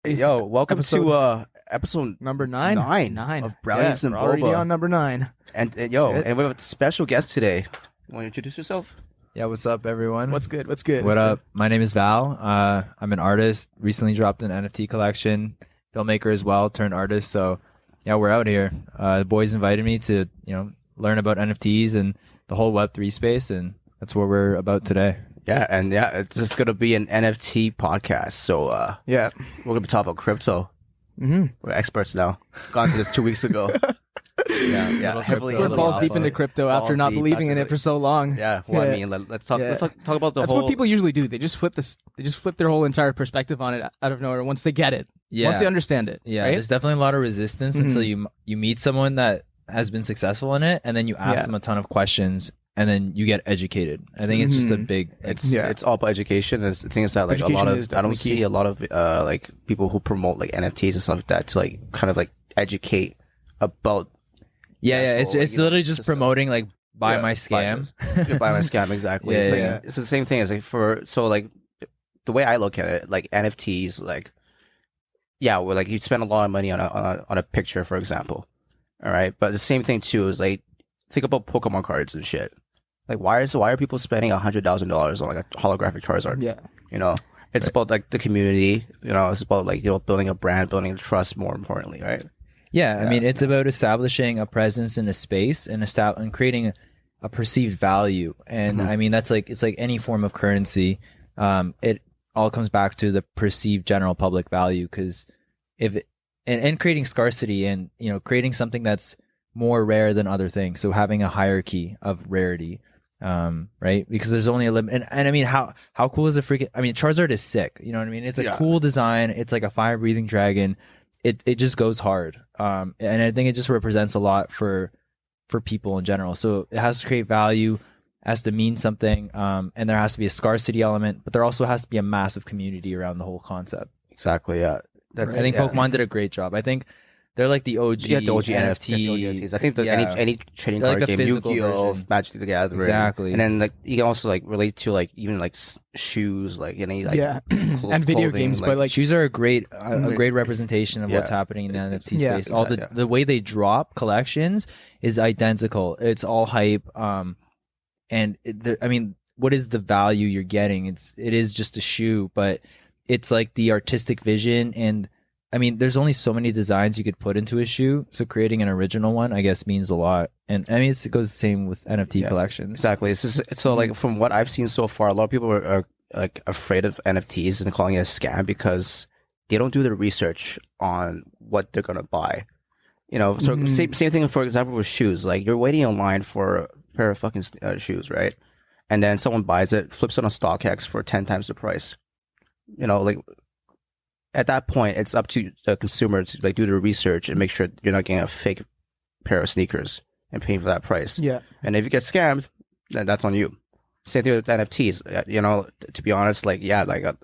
Yo, welcome Episode to episode number nine. nine of Brownies and we're already Boba. on number 9. And we have a special guest today. You want to introduce yourself? Yeah, what's up, everyone? What's good? What's good? What up? My name is Val. I'm an artist. Recently dropped an NFT collection. Filmmaker as well, turned artist. So, yeah, we're out here. The boys invited me to, learn about NFTs and the whole Web3 space, and that's what we're about today. Yeah, and it's just gonna be an NFT podcast. So Yeah. we're gonna be talking about crypto. Mm-hmm. We're experts now. Got into this 2 weeks ago. yeah, heavily. We're balls deep into crypto after Balls not deep believing in after, it for so long. Yeah, well, Yeah. I mean, let's talk. Yeah. Let's talk about the That's whole. what people usually do. They just flip this. They just flip their whole entire perspective on it out of nowhere once they get it. Yeah. Once they understand it. Yeah, Right? there's definitely a lot of resistance until you meet someone that has been successful in it, and then you ask Yeah. them a ton of questions, and then you get educated. I think it's just a big. It's all about education. And the thing is that like Education a lot of is I don't definitely see key. a lot of like people who promote like NFTs and stuff like that to like kind of like educate about yeah. It's like, it's literally just promoting like buy Yeah, my scam. buy my scam exactly. Yeah, It's, like, yeah. it's the same thing as like the way I look at it, like NFTs, like well, like you spend a lot of money on a picture, for example. All right, but the same thing too is like think about Pokemon cards and shit. Like why are people spending $100,000 on like a holographic Charizard? Yeah. You know, it's about like the community. You know, it's about like building a brand, building a trust. More importantly, right? Yeah, I mean, it's about establishing a presence in a space and creating a perceived value. And I mean, it's like any form of currency. It all comes back to the perceived general public value, because and creating scarcity and creating something that's more rare than other things. So having a hierarchy of rarity, right? Because there's only a limit. And I mean, how cool is Charizard is sick. You know what I mean? It's a cool design. It's like a fire breathing dragon. It just goes hard. And I think it just represents a lot for people in general. So it has to create value, has to mean something, and there has to be a scarcity element, but there also has to be a massive community around the whole concept. Exactly. Yeah. I think Pokemon did a great job. I think they're like the OG, the OG NFT. NFTs. I think that any trading They're card like a game, physical Yu-Gi-Oh, version. Magic the Gathering, Exactly. and then like you can also like relate to like even like shoes, like any like Yeah. And video clothing, games, but like Shoes are a great representation of what's happening in the NFT Yeah, space. All the way they drop collections is identical. It's all hype. And I mean, what is the value you're getting? It is just a shoe, but it's like the artistic vision. And I mean, there's only so many designs you could put into a shoe, so creating an original one, I guess, means a lot. And I mean, it goes the same with NFT collections. Exactly. So like from what I've seen so far, a lot of people are like afraid of NFTs and calling it a scam because they don't do the research on what they're gonna buy. You know, so same thing for example with shoes. Like you're waiting in line for a pair of fucking shoes, right? And then someone buys it, flips it on StockX for 10 times the price. You know, like at that point, it's up to the consumer to like do the research and make sure you're not getting a fake pair of sneakers and paying for that price. yeah. And if you get scammed, then that's on you. Same thing with NFTs. You know, to be honest, like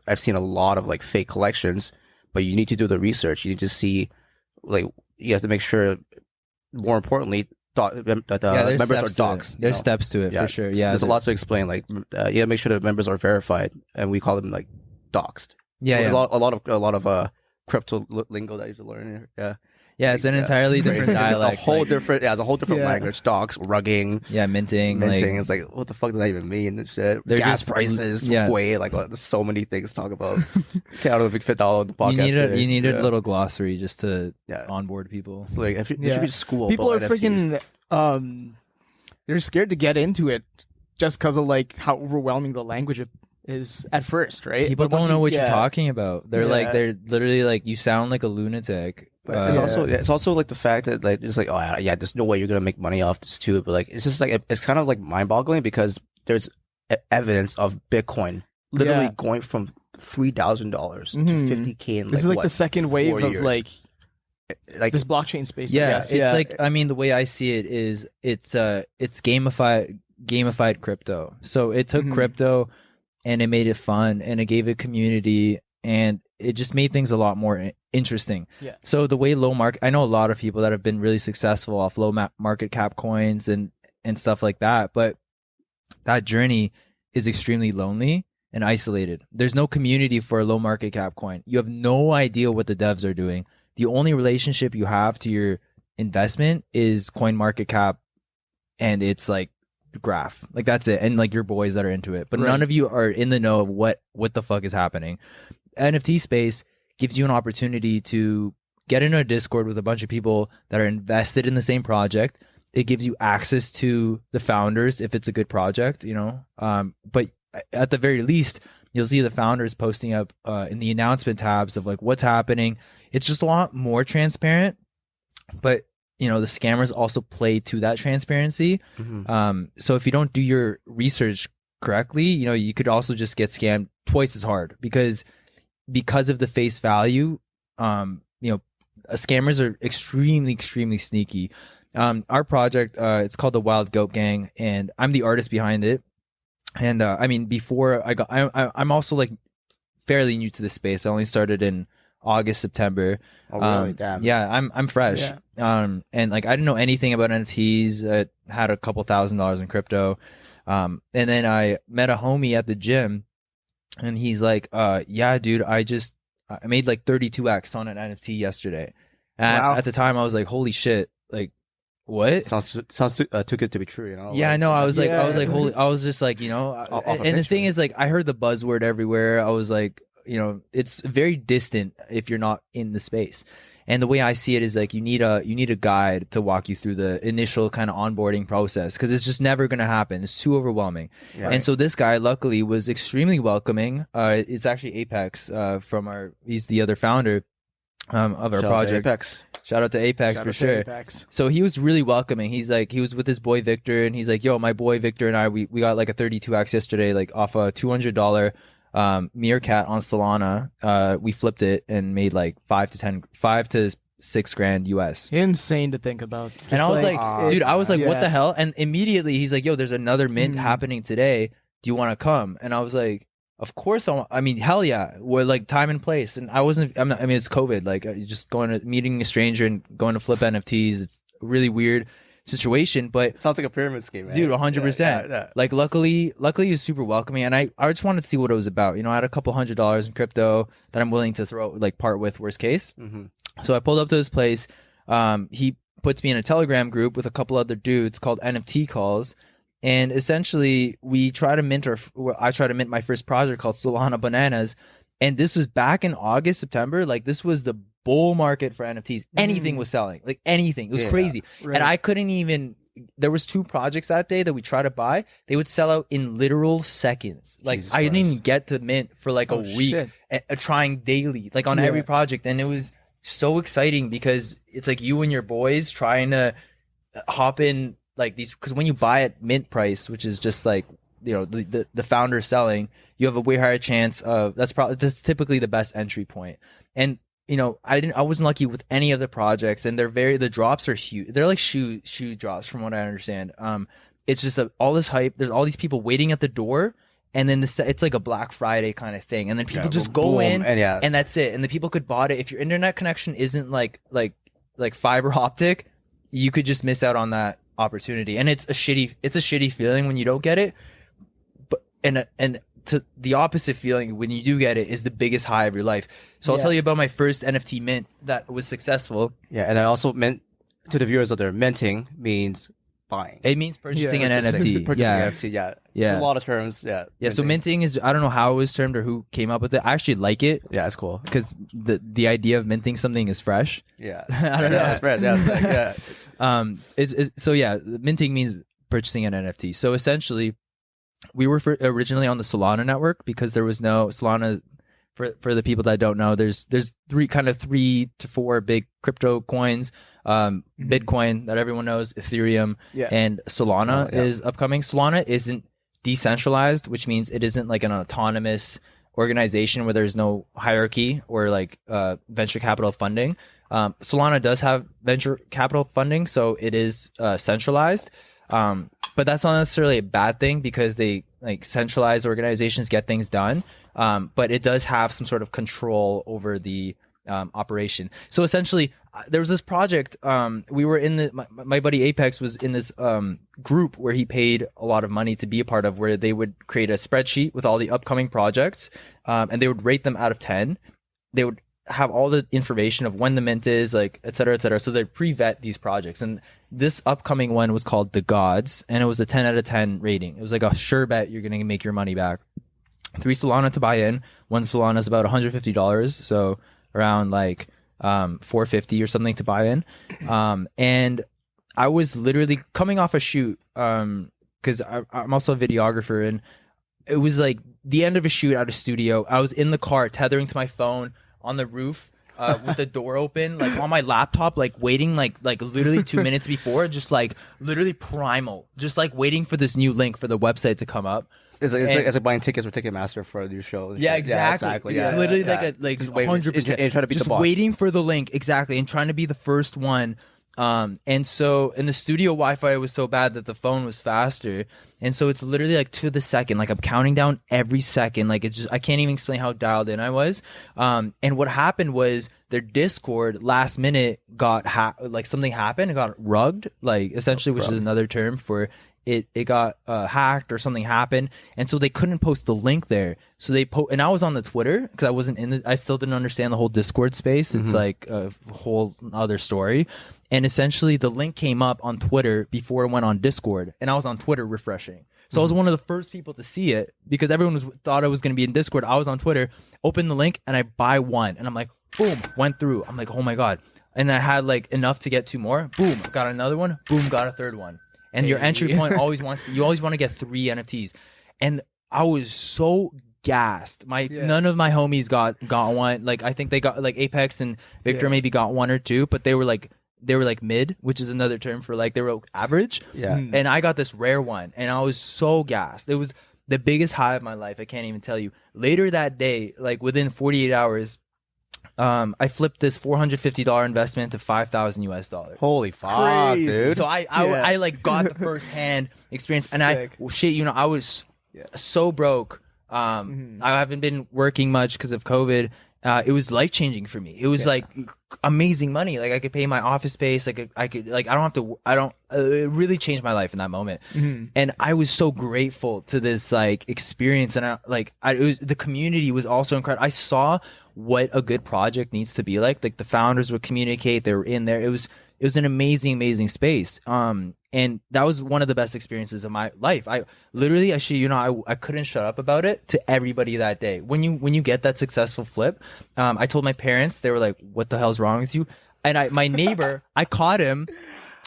I've seen a lot of like fake collections, but you need to do the research. You need to see, like, you have to make sure. More importantly, that There's members are steps to it. doxxed. There's steps to it for sure. Yeah, there's a lot to explain. Like, you gotta make sure that members are verified, and we call them like doxed. Yeah, So yeah. a lot of crypto lingo that you have to learn here. Yeah. Yeah, it's an entirely It's different crazy. dialect. A whole like- different, it's a whole different Yeah. language. Docs, rugging, minting. minting. It's like, what the fuck does that even mean? And shit. They're Gas just- prices, yeah. way like there's so many things to talk about. Can't know if we can fit that all in the podcast. You need today. a little glossary just to Yeah. onboard people. It's like there should Yeah. be school. People are about NFTs. freaking they're scared to get into it just because of like how overwhelming the language is at first, right? People But once don't know you- what yeah. you're talking about. They're Yeah. they're literally like, you sound like a lunatic. But it's also like the fact that like it's like, oh yeah, there's no way you're gonna make money off this too. But like it's just like it's kind of like mind boggling because there's evidence of Bitcoin literally Yeah. going from $3,000 to Mhm. 50K in This is like what, the second wave 4 of years? like this blockchain space. I yeah, guess. it's like, I mean, the way I see it is it's gamified crypto. So it took Mhm. crypto and it made it fun and it gave it community and it just made things a lot more interesting. Yeah. So the way I know a lot of people that have been really successful off low market cap coins and stuff like that, but that journey is extremely lonely and isolated. There's no community for a low market cap coin. You have no idea what the devs are doing. The only relationship you have to your investment is coin market cap, and it's like graph. Like that's it. And like your boys that are into it. But none of you are in the know of what the fuck is happening. NFT space gives you an opportunity to get into a Discord with a bunch of people that are invested in the same project. It gives you access to the founders if it's a good project, you know. But at the very least, you'll see the founders posting up in the announcement tabs of like what's happening. It's just a lot more transparent. But you know, the scammers also play to that transparency. So if you don't do your research correctly, you know, you could also just get scammed twice as hard because of the face value. You know, scammers are extremely sneaky. Our project, it's called the Wild Goat Gang, and I'm the artist behind it. And I mean, before I'm also like fairly new to this space. I only started in August, September. Oh, really? Damn. Yeah, I'm fresh. Yeah. And like I didn't know anything about NFTs. I had a couple $1,000s in crypto. And then I met a homie at the gym, and he's like, yeah, dude, I made like 32x on an NFT yesterday. And at the time I was like, holy shit, like what? Sounds too good to be true, you know? Yeah, like, I know. I was like, holy, I was just like, you know, and the thing is like, I heard the buzzword everywhere. I was like, you know, it's very distant if you're not in the space. And the way I see it is like you need a guide to walk you through the initial kind of onboarding process because it's just never going to happen. It's too overwhelming. Right. And so this guy luckily was extremely welcoming. It's actually Apex he's the other founder of our project. Shout out to Apex for sure. So he was really welcoming. He was with his boy Victor, and he's like, yo, my boy Victor and I, we got like a 32x yesterday, like off a $200 Meerkat on Solana. We flipped it and made like 5 to 6 grand US. Insane to think about. And I was like, dude, I was like, what the hell? And immediately he's like, yo, there's another mint happening today. Do you want to come? And I was like, of course I mean, hell yeah. We're like time and place. And I mean, it's COVID. Like just meeting a stranger and going to flip NFTs. It's a really weird situation, but it sounds like a pyramid scheme, man. Dude, 100%. Yeah. Like luckily he's super welcoming, and I just wanted to see what it was about. You know, I had a couple $100s in crypto that I'm willing to part with worst case. So I pulled up to his place. He puts me in a Telegram group with a couple other dudes called NFT calls, and essentially I try to mint my first project called Solana Bananas, and this is back in August, September. Like this was the bull market for NFTs. Anything was selling, like anything. It was crazy. Right. And I couldn't even, there was 2 projects that day that we tried to buy. They would sell out in literal seconds. Like I didn't even get to mint for like a week, trying daily, like on every project. And it was so exciting because it's like you and your boys trying to hop in like these, because when you buy at mint price, which is just like, you know, the founder selling, you have a way higher chance of, that's typically the best entry point. And you know, I wasn't lucky with any of the projects, and the drops are huge. They're like shoe drops from what I understand. It's just all this hype. There's all these people waiting at the door, and then it's like a Black Friday kind of thing. And then people just go in, and that's it. And the people could bought it. If your internet connection isn't like fiber optic, you could just miss out on that opportunity. And it's a shitty feeling when you don't get it. But and to the opposite feeling when you do get it is the biggest high of your life. So I'll tell you about my first NFT mint that was successful. Yeah, and I also meant to the viewers out there, minting means buying. It means purchasing an NFT. Purchasing an NFT, yeah. It's a lot of terms, yeah. Yeah, so minting is, I don't know how it was termed or who came up with it. I actually like it. Yeah, it's cool. Because the idea of minting something is fresh. Yeah. I don't know. It's fresh, yeah. So yeah, minting means purchasing an NFT. So essentially, we were originally on the Solana network because there was no Solana. For the people that don't know, there's 3 to 4 big crypto coins. Bitcoin that everyone knows, Ethereum, and Solana is upcoming. Solana isn't decentralized, which means it isn't like an autonomous organization where there's no hierarchy or like venture capital funding. Solana does have venture capital funding, so it is centralized. But that's not necessarily a bad thing because they like centralized organizations get things done. But it does have some sort of control over the operation. So essentially, there was this project. We were in my buddy Apex was in this group where he paid a lot of money to be a part of, where they would create a spreadsheet with all the upcoming projects, and they would rate them out of 10. They would have all the information of when the mint is, like, et cetera, et cetera. So they'd pre-vet these projects. And this upcoming one was called The Gods, and it was a 10 out of 10 rating. It was like a sure bet you're going to make your money back. 3 Solana to buy in. 1 Solana is about $150. So around like $450 or something to buy in. And I was literally coming off a shoot, because I'm also a videographer, and it was like the end of a shoot at a studio. I was in the car tethering to my phone on the roof, with the door open, like on my laptop, like waiting, like literally 2 minutes before, just like literally primal, just like waiting for this new link for the website to come up. It's like buying tickets with Ticketmaster for a new show. Yeah, exactly. It's literally like 100%. And trying to beat just the boss. waiting for the link, exactly, and trying to be the first one. And so in the studio Wi-Fi was so bad that the phone was faster, and so it's literally like to the second, like I'm counting down every second, like it's just, I can't even explain how dialed in I was. And what happened was their Discord last minute got like something happened, it got rugged, like essentially, which is another term for it got hacked or something happened, and so they couldn't post the link there. So they and I was on the Twitter because I wasn't I still didn't understand the whole Discord space. It's like a whole other story. And essentially the link came up on Twitter before it went on Discord, and I was on Twitter refreshing. So I was one of the first people to see it because everyone thought I was going to be in Discord. I was on Twitter, opened the link, and I buy one, and I'm like, boom, went through. I'm like, oh my God. And I had like enough to get 2 more. Boom, got another one. Boom, got a 3rd one. And your entry point you always want to get 3 NFTs. And I was so gassed. None of my homies got one. Like I think they got like Apex and Victor maybe got 1 or 2, but they were like mid, which is another term for like they were average. Yeah. And I got this rare one, and I was so gassed. It was the biggest high of my life. I can't even tell you. Later that day, like within 48 hours, I flipped this $450 investment to $5,000 US. Holy fuck, Crazy. dude! So I like got the first hand experience, and I was so broke. I haven't been working much because of COVID. It was life changing for me. It was like amazing money. Like I could pay my office space. Like I could like I don't have to. I don't. It really changed my life in that moment. And I was so grateful to this like experience. And it was the community was also incredible. I saw what a good project needs to be like. Like the founders would communicate. They were in there. It was an amazing space. And that was one of the best experiences of my life. I couldn't shut up about it to everybody that day. When you get that successful flip, I told my parents. They were like, "What the hell's wrong with you?" And my neighbor, I caught him.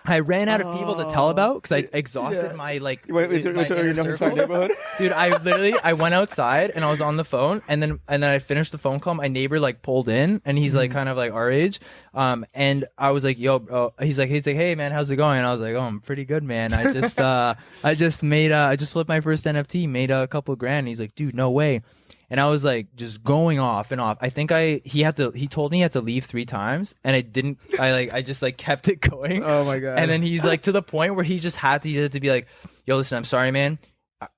I ran out of people to tell about because I exhausted my like. Wait, my inner circle. Dude, I went outside and I was on the phone, and then I finished the phone call. My neighbor like pulled in, and he's like kind of like our age, and I was like, "Yo, bro." He's like, "Hey, man, how's it going?" And I was like, "Oh, I'm pretty good, man. I just I just flipped my first NFT, made a couple of grand." And he's like, "Dude, no way." And I was like just going off and off. I think he told me he had to leave 3 times, and I just like kept it going. Oh my God. And then he's like to the point where he had to be like, "Yo, listen, I'm sorry, man.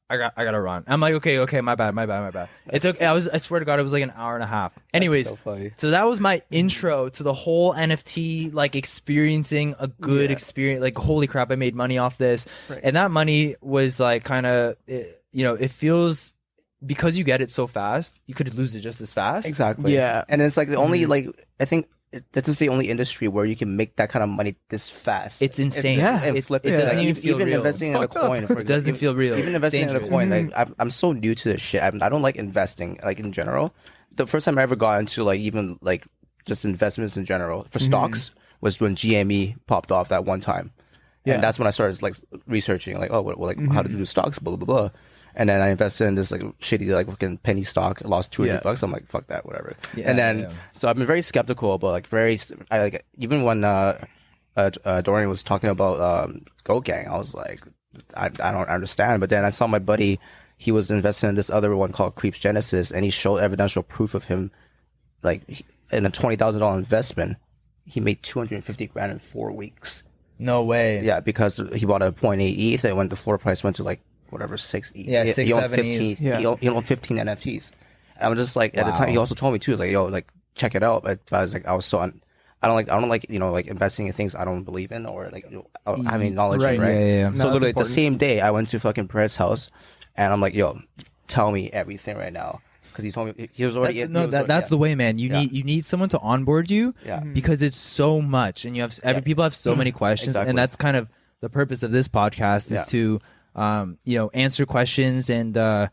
I gotta run." I'm like, okay, my bad. I swear to God, it was like an hour and a half. Anyways, so funny. So that was my intro to the whole NFT, like experiencing a good experience. Like, holy crap, I made money off this. Right. And that money was like kind of, it feels, because you get it so fast, you could lose it just as fast. Exactly. Yeah. And it's like the only like I think that's just the only industry where you can make that kind of money this fast. It's insane. And flip it. It doesn't even feel real. Investing in a coin, for it doesn't feel real. Even investing in a coin, like I'm so new to this shit. I don't like investing, like in general. The first time I ever got into like even like just investments in general for stocks was when GME popped off that one time. Yeah. And that's when I started like researching, like, how to do stocks, blah blah blah. And then I invested in this like shitty like fucking penny stock. I lost $200. I'm like, fuck that, whatever. Yeah, and then so I've been very skeptical, but like even when Dorian was talking about Goat Gang, I was like, I don't understand. But then I saw my buddy, he was investing in this other one called Creeps Genesis, and he showed evidential proof of him, like in a $20,000 investment, he made 250 grand in 4 weeks. No way. Yeah, because he bought a 0.8 ETH, and when the floor price went to like whatever 6 ETH. Yeah, 6, 7 ETH. He owned 15 NFTs. And I'm just like, at the time, he also told me too, like, yo, like check it out. But I was like, I was so I don't like like investing in things I don't believe in or like having knowledge Right. in, right? Yeah. No, So that's literally the important. same day I went to fucking Brett's house, and I'm like, yo, tell me everything right now, because he told me he was already That's the way, man. You need someone to onboard you, Yeah. because it's so much, and you have people have so many questions, Exactly. and that's kind of the purpose of this podcast is to answer questions, and I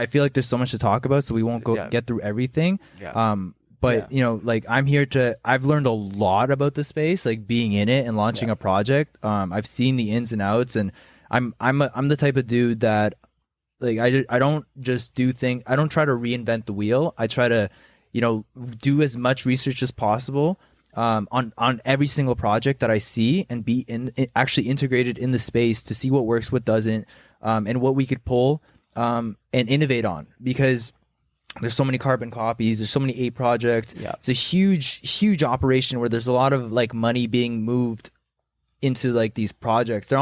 feel like there's so much to talk about, so we won't get through everything. Yeah. But like I'm here I've learned a lot about the space, like being in it and launching a project. I've seen the ins and outs, and I'm the type of dude that like I don't just do things. I don't try to reinvent the wheel. I try to do as much research as possible on every single project that I see, and be actually integrated in the space to see what works, what doesn't, and what we could pull and innovate on, because there's so many carbon copies, there's so many ape projects. It's a huge operation where there's a lot of like money being moved into like these projects.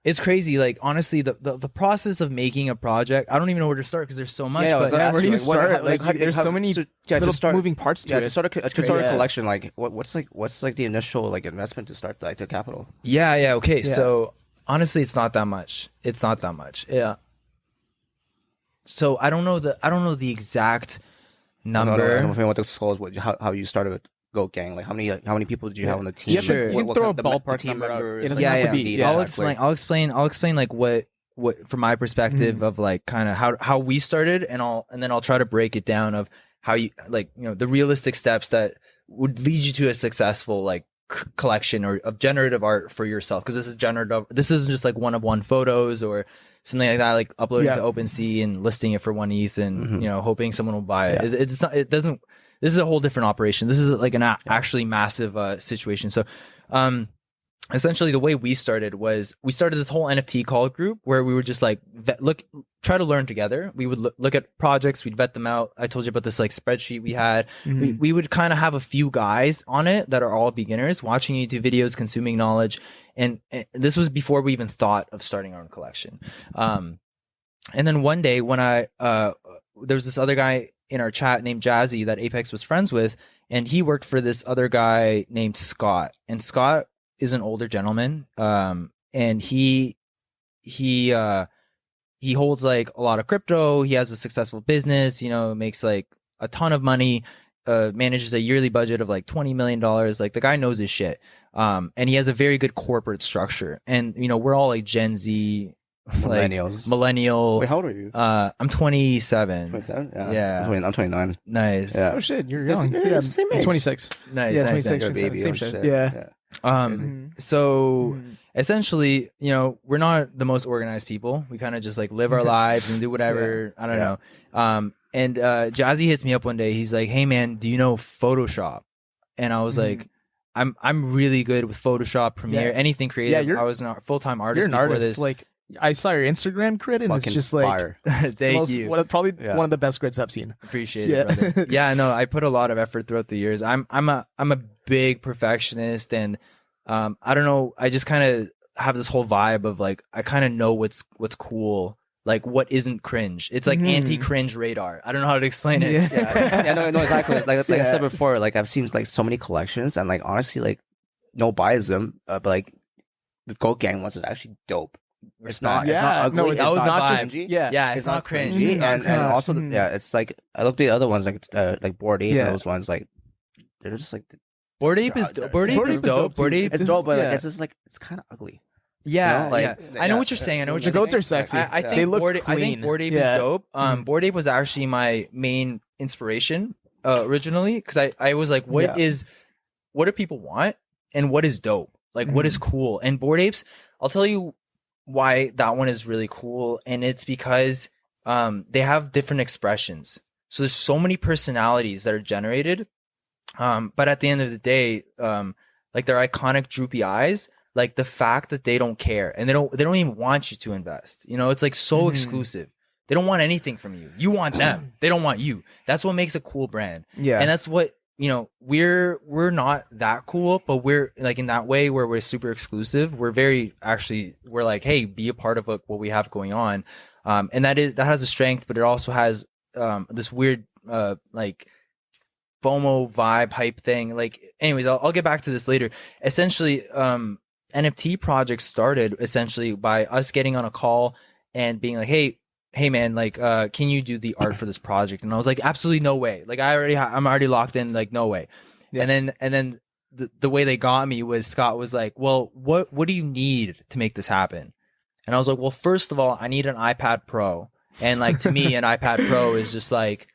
It's crazy. Like honestly, the process of making a project, I don't even know where to start because there's so much. Where do you start? There's so many little moving parts to it. To start a crazy. collection, like what's the initial like investment to start like the capital? Okay. So honestly, it's not that much. Yeah. So I don't know the exact number. I don't know what the skulls. How you started with Goat Gang? Like how many people did you have on the team? You can throw a ballpark number out. It doesn't have to be. I'll explain like what from my perspective of like kind of how we started, and then I'll try to break it down of how you the realistic steps that would lead you to a successful like collection or of generative art for yourself, because this is generative. This isn't just like one photos or something like that, like uploading to OpenSea and listing it for 1 ETH and hoping someone will buy it. It's not. It doesn't. This is a whole different operation. This is like an actually massive situation. So, essentially, the way we started was we started this whole NFT call group where we were just like try to learn together. We would look at projects, we'd vet them out. I told you about this like spreadsheet we had. We would kind of have a few guys on it that are all beginners, watching YouTube videos, consuming knowledge, and this was before we even thought of starting our own collection. And then one day when there was this other guy in our chat named Jazzy that Apex was friends with, and he worked for this other guy named Scott. And Scott is an older gentleman, and he holds like a lot of crypto. He has a successful business, makes like a ton of money, manages a yearly budget of like $20 million. Like the guy knows his shit, and he has a very good corporate structure. And we're all like Gen Z. Millennial. Wait, how old are you? I'm 27. 27? Yeah. I'm 29. Nice. Yeah. Oh shit, you're young. Yeah, same age. 26. Nice. Yeah, nice, 26. nice. Baby, Same oh, shit. shit. Yeah. So essentially, we're not the most organized people. We kind of just like live our lives and do whatever. I don't know. And Jazzy hits me up one day. He's like, "Hey man, do you know Photoshop?" And I was like, I'm really good with Photoshop, Premiere, anything creative. Yeah, I was a full-time artist You're an before artist. this. Like I saw your Instagram crit, and Fucking it's just like fire. Thank you. Probably one of the best grits I've seen. Appreciate it, brother. Yeah, no, I put a lot of effort throughout the years. I'm a big perfectionist, and I don't know. I just kind of have this whole vibe of like I kind of know what's cool, like what isn't cringe. It's like anti-cringe radar. I don't know how to explain it. No, exactly. Like I said before, like I've seen like so many collections, and like honestly, like no buys them, but like the Goat Gang ones is actually dope. It's not ugly. No, it's not not just cringy. It's not cringy. And also it's like I looked at the other ones like Bored Ape and those ones, like they're just like Bored Ape is dope. Bored Ape is dope. Bored Ape it's dope, but like, it's just like it's kind of ugly. I know what you're saying. The goats are sexy. I think they look Bored Ape is dope. Bored Ape was actually my main inspiration originally, because I was like, what do people want and what is dope? Like what is cool? And Bored Apes, I'll tell you why that one is really cool, and it's because they have different expressions. So there's so many personalities that are generated, but at the end of the day, like their iconic droopy eyes, like the fact that they don't care and they don't even want you to invest. It's like so exclusive. They don't want anything from you. You want them. They don't want you. That's what makes a cool brand. Yeah, and that's what. We're not that cool, but we're like in that way where we're super exclusive. We're like, hey, be a part of what we have going on. And that has a strength, but it also has this weird like FOMO vibe hype thing. Like, anyways, I'll get back to this later. Essentially, NFT projects started essentially by us getting on a call and being like, hey man, like, can you do the art for this project? And I was like, absolutely no way. Like, I'm already locked in. Like, no way. Yeah. And then the way they got me was Scott was like, well, what do you need to make this happen? And I was like, well, first of all, I need an iPad Pro. And like, to me, an iPad Pro is just like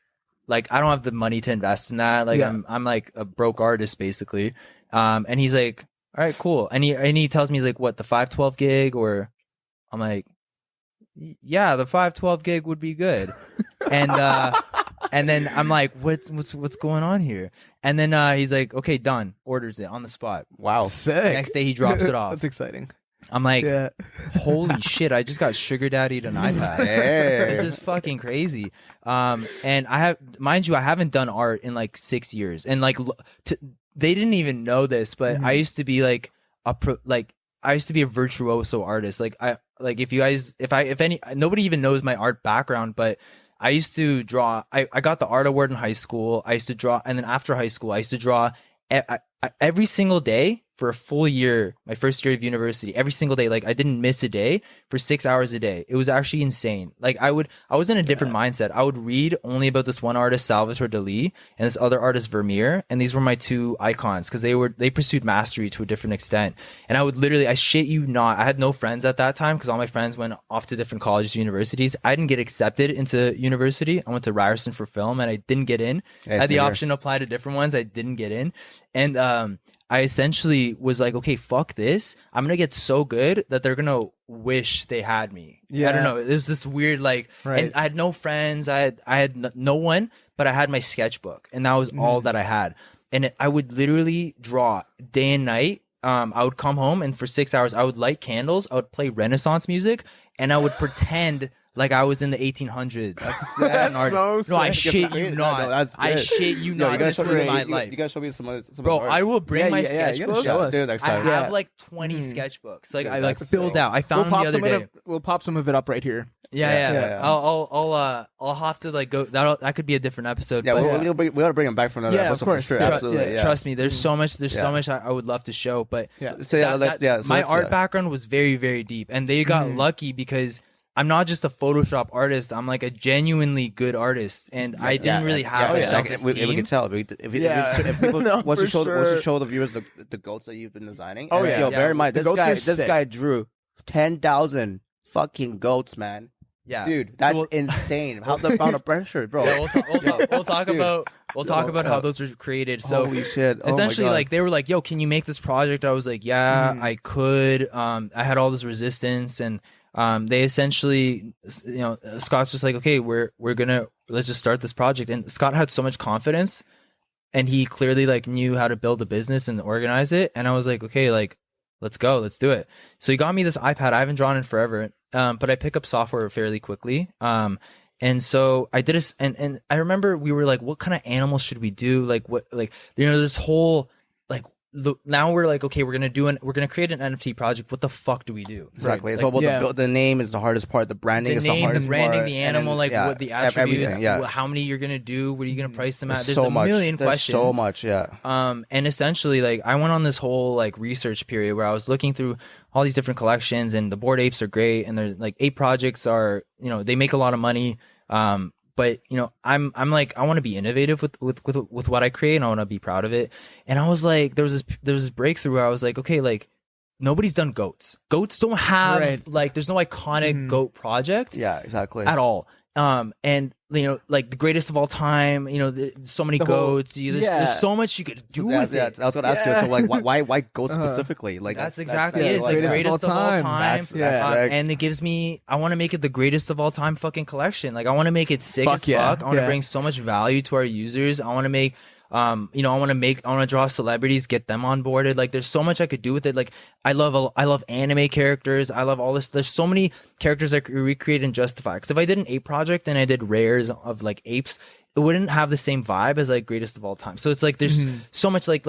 I don't have the money to invest in that. Like, I'm like a broke artist basically. And he's like, all right, cool. And he tells me, he's like, what, the 512 gig? Or I'm like, yeah, the 512 gig would be good. And then I'm like, what's going on here? And then he's like, okay, done. Orders it on the spot. Wow. Sick. Next day he drops it off. That's exciting. I'm like, holy shit, I just got sugar daddied an iPad. Hey. This is fucking crazy. And I have, mind you, I haven't done art in like 6 years. And like, they didn't even know this, but I used to be like I used to be a virtuoso artist. Like, if any, nobody even knows my art background, but I used to draw. I got the art award in high school. I used to draw. And then after high school, I used to draw every single day for a full year, my first year of university, every single day. Like, I didn't miss a day for 6 hours a day. It was actually insane. Like, I was in a different mindset. I would read only about this one artist, Salvatore Dali, and this other artist, Vermeer. And these were my two icons because they pursued mastery to a different extent. And I would literally, I shit you not, I had no friends at that time because all my friends went off to different colleges, universities. I didn't get accepted into university. I went to Ryerson for film and I didn't get in. I had the option to apply to different ones. I didn't get in. And, I essentially was like, okay, fuck this. I'm going to get so good that they're going to wish they had me. Yeah. I don't know. There's this weird, like, and I had no friends. I had no one, but I had my sketchbook and that was all that I had. And I would literally draw day and night. I would come home and for 6 hours, I would light candles. I would play Renaissance music and I would pretend like I was in the 1800s. That's so sick. No, I shit you not. No, that's good. I shit you not. This was my life. You gotta show me some Bro, I will bring my sketchbooks. Dude, next time. I have like 20 sketchbooks. Like, I like filled out. I found them the other day. We'll pop some of it up right here. Yeah. I'll have to like go. That could be a different episode. Yeah, we gotta bring him back for another episode for sure. Absolutely. Yeah. Trust me. There's so much. There's so much I would love to show. But my art background was very, very deep, and they got lucky because I'm not just a Photoshop artist. I'm like a genuinely good artist, and I didn't really have self-esteem. We can tell. If people once you show the viewers the goats that you've been designing. Oh yeah. Yo, bear in mind this guy drew 10,000 fucking goats, man. Yeah, dude, that's insane. How the amount of pressure, bro. Yeah, we'll talk about how those were created. So holy shit. Essentially, like they were like, "Yo, can you make this project?" I was like, "Yeah, I could." I had all this resistance and. They essentially, Scott's just like, okay, let's just start this project. And Scott had so much confidence and he clearly like knew how to build a business and organize it. And I was like, okay, like, let's go, let's do it. So he got me this iPad. I haven't drawn in forever. But I pick up software fairly quickly. And so I did and I remember we were like, what kind of animals should we do? Like this whole, like, now we're like, okay, we're gonna create an NFT project. What the fuck do we do? Exactly. It's all about the name is the hardest part. The branding is the hardest part. The branding, the animal, what the attributes, how many you're gonna do, what are you gonna price them at? There's a million questions. So much, yeah. And essentially, like, I went on this whole like research period where I was looking through all these different collections, and the Bored Apes are great, and they're like ape projects are, they make a lot of money. But I'm like, I want to be innovative with what I create, and I want to be proud of it. And I was like, there was this breakthrough where I was like, okay, like nobody's done goats. Goats don't have like, there's no iconic goat project. Yeah, exactly. At all. And like the greatest of all time, so many goats. There's so much you could do with it. I was gonna ask you. So like, why goats specifically? Like that's exactly it. It's like greatest of all time. And it gives me. I want to make it the greatest of all time fucking collection. Like I want to make it sick as fuck. I want to bring so much value to our users. I want to make. I want to draw celebrities, get them onboarded. Like there's so much I could do with it. Like I love anime characters. I love all this. There's so many characters I could recreate and justify. Because if I did an ape project and I did rares of like apes, it wouldn't have the same vibe as like greatest of all time. So it's like there's so much like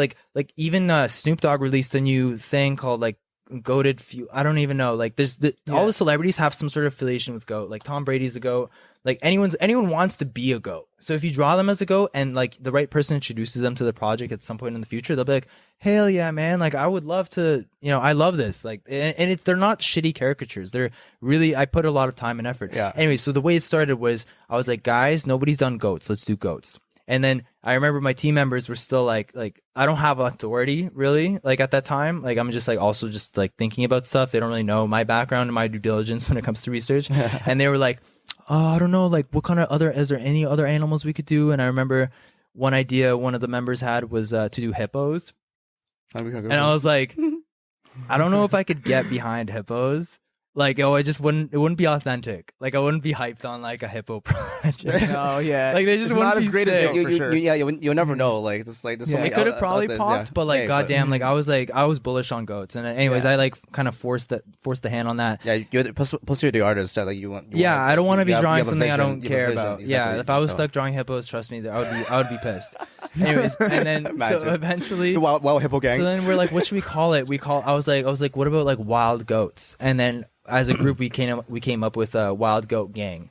even Snoop Dogg released a new thing called like goated few. I don't even know. Like there's all the celebrities have some sort of affiliation with goat. Like Tom Brady's a goat. Like anyone wants to be a goat. So if you draw them as a goat and like the right person introduces them to the project at some point in the future, they'll be like, hell yeah, man. Like I would love to, I love this. Like, and they're not shitty caricatures. They're really, I put a lot of time and effort. Yeah. Anyway, so the way it started was I was like, guys, nobody's done goats. Let's do goats. And then I remember my team members were still like I don't have authority really, like at that time. Like I'm just like also just like thinking about stuff. They don't really know my background and my due diligence when it comes to research. And they were like, oh, I don't know, like what kind of is there any other animals we could do? And I remember one idea one of the members had was to do hippos. And I was like, I don't know if I could get behind hippos. Like, it wouldn't be authentic. Like, I wouldn't be hyped on like a hippo project. Oh yeah, like they just it's wouldn't not be as great sick. as goat for sure. You'll never know. Like, just like there's so many. It could have probably others, popped, but like, goddamn, like I was bullish on goats. And anyways, I like kind of forced the hand on that. Yeah, plus you're the artist that like you want. I don't want to be drawing something I don't you have a care vision, about. exactly Yeah, if I was stuck drawing hippos, trust me, I would be pissed. Anyways, and then so eventually, the wild hippo gang. So then we're like, what should we call it? I was like, what about like wild goats? And then as a group, we came up with a wild goat gang.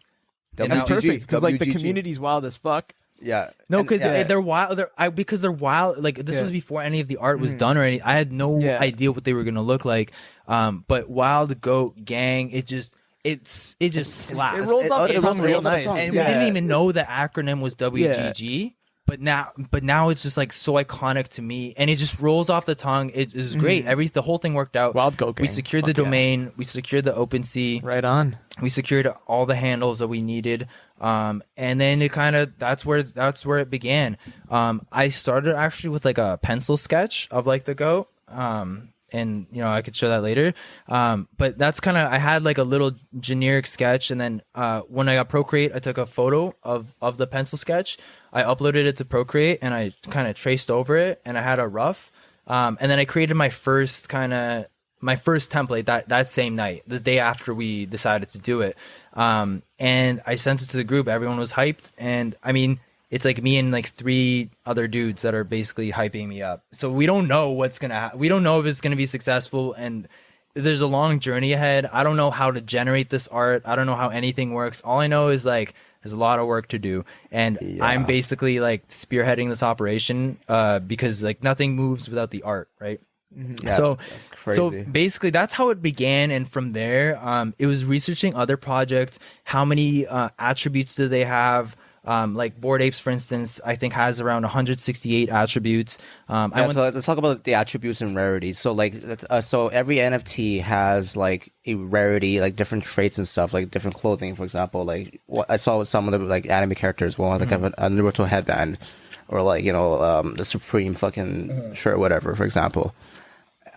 That's perfect because like the WGG. community's wild as fuck. Yeah. No, because they're wild. Because they're wild. Like this was before any of the art was done or anything. I had no idea what they were gonna look like. But wild goat gang, it just slaps. It rolls off the tongue real nice. And we didn't even know the acronym was WGG. But now it's just like so iconic to me, and it just rolls off the tongue. It is great. The whole thing worked out. Wild Goat Gang. We secured the domain. We secured the OpenSea. Right on. We secured all the handles that we needed. And then that's where it began. I started actually with like a pencil sketch of like the goat. And I could show that later. But that's I had like a little generic sketch, and then when I got Procreate, I took a photo of the pencil sketch. I uploaded it to Procreate, and I kind of traced over it, and I had a rough. And then I created my first template that same night, the day after we decided to do it. And I sent it to the group. Everyone was hyped, and I mean, it's like me and like 3 other dudes that are basically hyping me up. So we don't know what's gonna happen. We don't know if it's gonna be successful, and there's a long journey ahead. I don't know how to generate this art. I don't know how anything works. All I know is like there's a lot of work to do, and I'm basically like spearheading this operation because like nothing moves without the art, right? Yeah, so that's crazy. So basically that's how it began, and from there it was researching other projects. How many attributes do they have? Like Bored Apes, for instance, I think has around 168 attributes. So let's talk about the attributes and rarities. So like, so every NFT has like a rarity, like different traits and stuff, like different clothing, for example. Like what I saw with some of the like anime characters, one like have a Naruto headband, or like the Supreme fucking shirt, whatever, for example.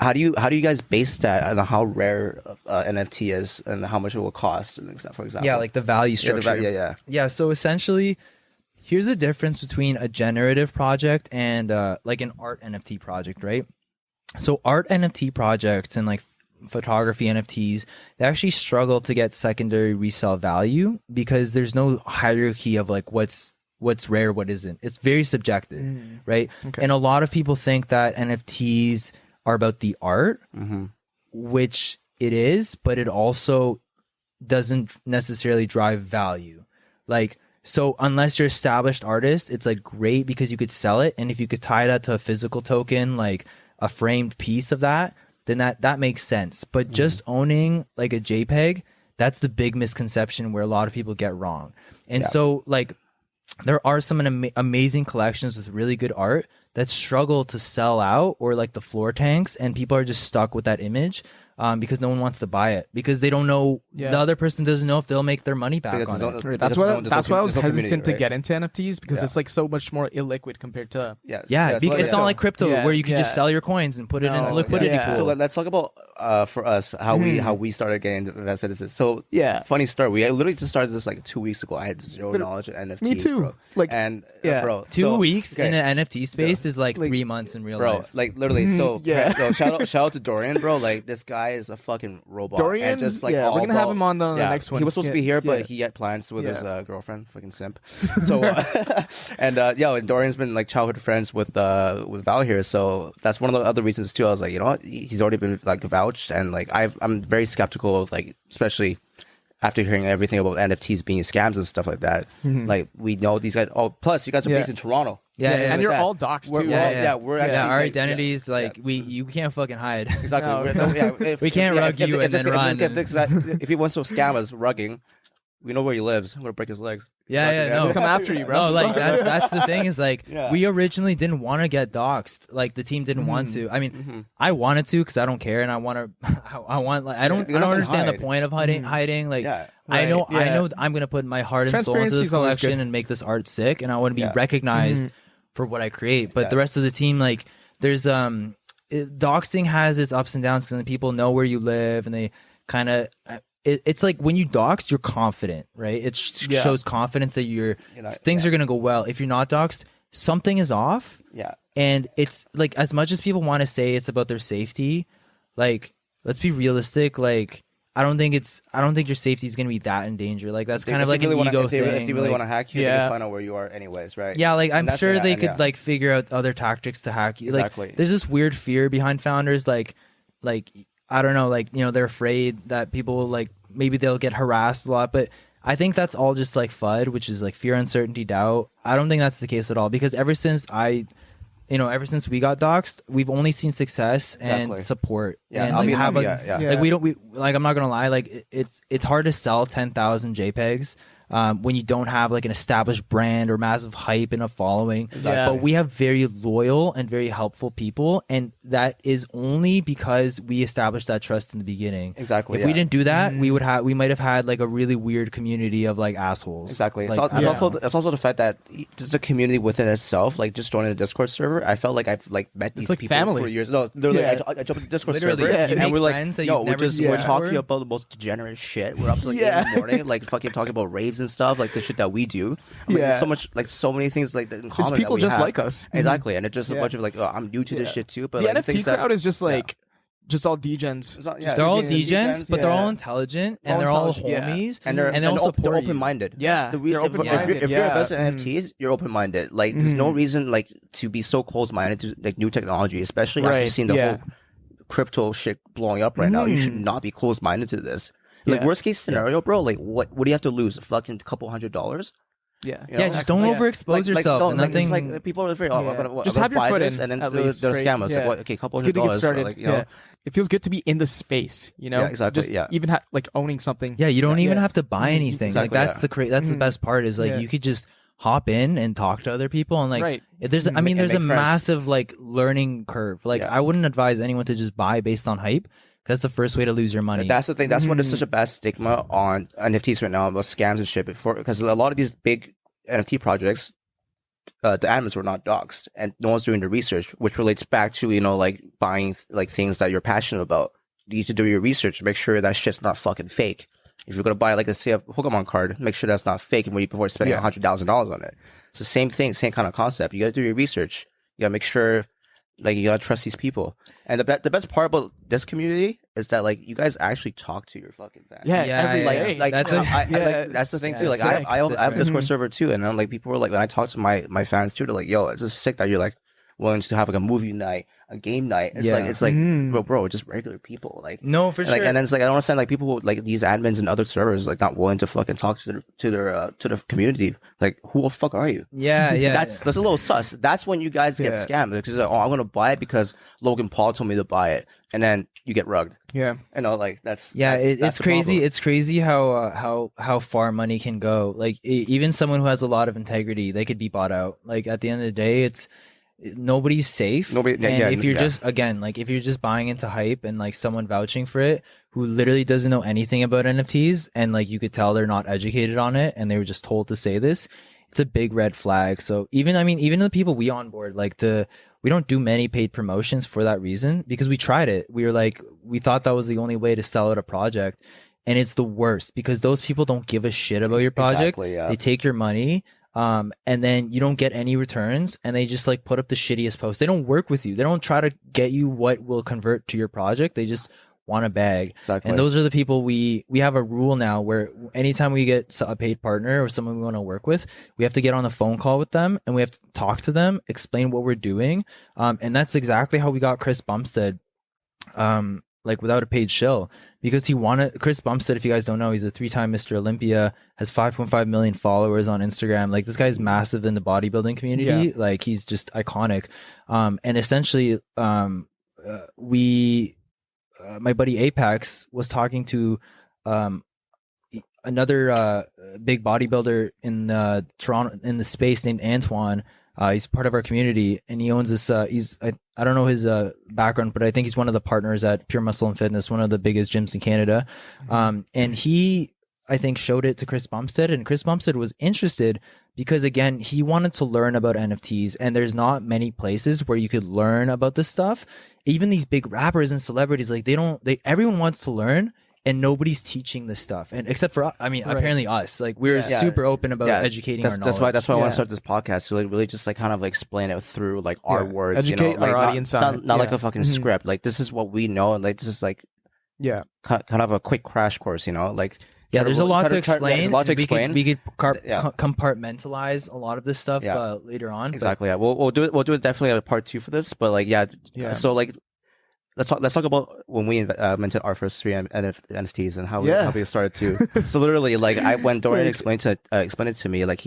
How do you guys base that on how rare NFT is and how much it will cost, for example? Yeah, like the value structure. Yeah. So essentially, here's the difference between a generative project and like an art NFT project, right? So art NFT projects and like photography NFTs, they actually struggle to get secondary resale value because there's no hierarchy of like what's rare, what isn't. It's very subjective, right? Okay. And a lot of people think that NFTs are about the art, which it is, but it also doesn't necessarily drive value. Like, so unless you're an established artist, it's like great because you could sell it, and if you could tie that to a physical token, like a framed piece of that, then that makes sense. But just owning like a JPEG, that's the big misconception where a lot of people get wrong. And so like there are some amazing collections with really good art that struggle to sell out, or like the floor tanks, and people are just stuck with that image because no one wants to buy it because they don't know, the other person doesn't know if they'll make their money back on it. Right. That's why I was hesitant to get into NFTs because it's like so much more illiquid compared to it's not like crypto where you can just sell your coins and put it into liquidity pool. So let's talk about for us how we started getting invested in this. So funny story, we literally just started this like 2 weeks ago. I had zero knowledge of NFTs. Me too, bro. like bro, 2 weeks in an NFT space is like 3 months in real life, like literally. So shout out to Dorian, bro. Like this guy is a fucking robot. Dorian, and just like we're gonna have him on the next one. He was supposed to be here, but he had plans with his girlfriend, fucking simp. So and Dorian's been like childhood friends with Val here. So that's one of the other reasons too. I was like, you know what? He's already been like Val vouched, and like I'm very skeptical of like, especially after hearing everything about NFTs being scams and stuff like that. Like we know these guys. Oh, plus you guys are based in Toronto. Yeah, and you're all doxed too. We're actually our like, identities you can't fucking hide. Exactly. No. We can't rug you and then run. If he wants to scam us rugging, we know where he lives. I'm gonna break his legs. No. We'll come after you, bro. No, like that's the thing is like Yeah. we originally didn't want to get doxxed. Like the team didn't want to. I mean, I wanted to because I don't care and I want to. I want like I don't understand the point of hiding. Like I know I'm gonna put my heart and soul into this collection and make this art sick, and I want to be recognized for what I create. But the rest of the team, like there's doxing has its ups and downs because people know where you live and they kind of. It's like when you dox, you're confident, right? It shows confidence that things are gonna go well. If you're not doxed, something is off. Yeah. And it's like as much as people want to say it's about their safety, like let's be realistic. Like I don't think your safety is gonna be that in danger. Like that's kind of like an ego thing. If you really like, want to hack you, they can find out where you are anyways, right? Yeah, like I'm sure they could like figure out other tactics to hack you. Exactly. Like there's this weird fear behind founders, like I don't know, like, you know, they're afraid that people will like, maybe they'll get harassed a lot, but I think that's all just like FUD, which is like fear, uncertainty, doubt. I don't think that's the case at all because ever since we got doxxed, we've only seen success and support. Yeah, and like have like I'm not gonna lie, like it's hard to sell 10,000 JPEGs. When you don't have like an established brand or massive hype and a following. Exactly. But we have very loyal and very helpful people, and that is only because we established that trust in the beginning. Exactly. If we didn't do that, we might have had like a really weird community of like assholes. Exactly. Like, It's also the fact that just the community within itself, like just joining a Discord server, I felt like I've like met these like people family. for years. No, literally, I jumped in the Discord Literally, server you and make we're like, friends that yo, you've we're never just seen we're talking before. about the most degenerate shit. We're up to like 8 in the morning, like fucking talking about raves and stuff, like the shit that we do. I mean, there's so much, like so many things like in common. people that we just have. like us. Exactly, and it's just a bunch of like, oh, I'm new to this shit too. But The like, NFT crowd is just like just all degens. They're all degens, but they're all intelligent and they're all homies, and they're all support you. open-minded. Yeah, they're open-minded. If you're invested in NFTs, you're open-minded. Like, there's no reason like to be so close-minded to like new technology, especially after seeing the whole crypto shit blowing up right now. You should not be close-minded to this. Like worst case scenario, bro. Like what do you have to lose? A fucking couple $100s? Yeah, You know? Just don't overexpose yourself. It's like people are afraid, I'm gonna just have your foot in, and then at they'll least, scam us. right? Like, what? Okay, couple It's good to get $100. started. Like, you know, It feels good to be in the space, you know. Yeah, exactly, Just yeah. even like owning something. Yeah, you don't even have to buy anything. Exactly, like that's the best part is like you could just hop in and talk to other people and like there's I mean there's a massive like learning curve. Like I wouldn't advise anyone to just buy based on hype. That's the first way to lose your money. That's the thing. That's why there's such a bad stigma on NFTs right now about scams and shit. Because a lot of these big NFT projects, the admins were not doxxed, and no one's doing the research, which relates back to, you know, like buying like things that you're passionate about. You need to do your research, make sure that shit's not fucking fake. If you're gonna buy like a Pokemon card, make sure that's not fake, and before spending $100,000 on it. It's the same thing, same kind of concept. You gotta do your research. You gotta make sure, like, you gotta trust these people. And the best part about this community is that like you guys actually talk to your fucking fans. Every day. Like That's that's the thing too. Like I have a Discord server too, and I'm like, people were like, when I talk to my fans too, they're like, yo, it's just sick that you're like willing to have like a movie night, a game night. It's like bro, just regular people. Like no, for sure. Like, and then it's like I don't understand like people like these admins and other servers like not willing to fucking talk to the community. Like, who the fuck are you? Yeah. That's a little sus. That's when you guys get scammed because like, I'm gonna buy it because Logan Paul told me to buy it, and then you get rugged. Yeah, you know, like that's it's crazy. problem. It's crazy how far money can go. Like even someone who has a lot of integrity, they could be bought out. Like at the end of the day, it's nobody's safe. If you're just if you're just buying into hype and like someone vouching for it who literally doesn't know anything about NFTs and like you could tell they're not educated on it and they were just told to say this, it's a big red flag. So even the people we onboard, we don't do many paid promotions for that reason because we tried it. We thought that was the only way to sell out a project. And it's the worst because those people don't give a shit about your project. They take your money. And then you don't get any returns and they just like put up the shittiest post. They don't work with you. They don't try to get you what will convert to your project. They just want a bag. Exactly. And those are the people we have a rule now where anytime we get a paid partner or someone we want to work with, we have to get on a phone call with them and we have to talk to them, explain what we're doing. And that's exactly how we got Chris Bumstead. like without a paid shill, because he wanted. Chris Bumstead, if you guys don't know, he's a 3-time Mr. Olympia, has 5.5 million followers on Instagram. Like this guy's massive in the bodybuilding community. Yeah. Like he's just iconic. And essentially, my buddy Apex was talking to another big bodybuilder in Toronto in the space named Antoine. He's part of our community, and he owns this. I don't know his background, but I think he's one of the partners at Pure Muscle and Fitness, one of the biggest gyms in Canada. And he, I think, showed it to Chris Bumstead, and Chris Bumstead was interested because, again, he wanted to learn about NFTs, and there's not many places where you could learn about this stuff. Even these big rappers and celebrities, like everyone wants to learn, and nobody's teaching this stuff. And except for, apparently us, like we're super open about educating our knowledge. That's why I want to start this podcast to like really just like kind of like explain it through like our words, educate like our audience not like a fucking script. Like this is what we know, and like this is like kind of a quick crash course, like. Yeah, there's a lot to explain. There's a lot to explain. We could compartmentalize a lot of this stuff later on. Exactly. Yeah, we'll do it. We'll do it definitely a part 2 for this. But like, so like, let's talk about when we minted our first 3 NFTs and how we started to. So literally, like, when Dorian explained it to me, like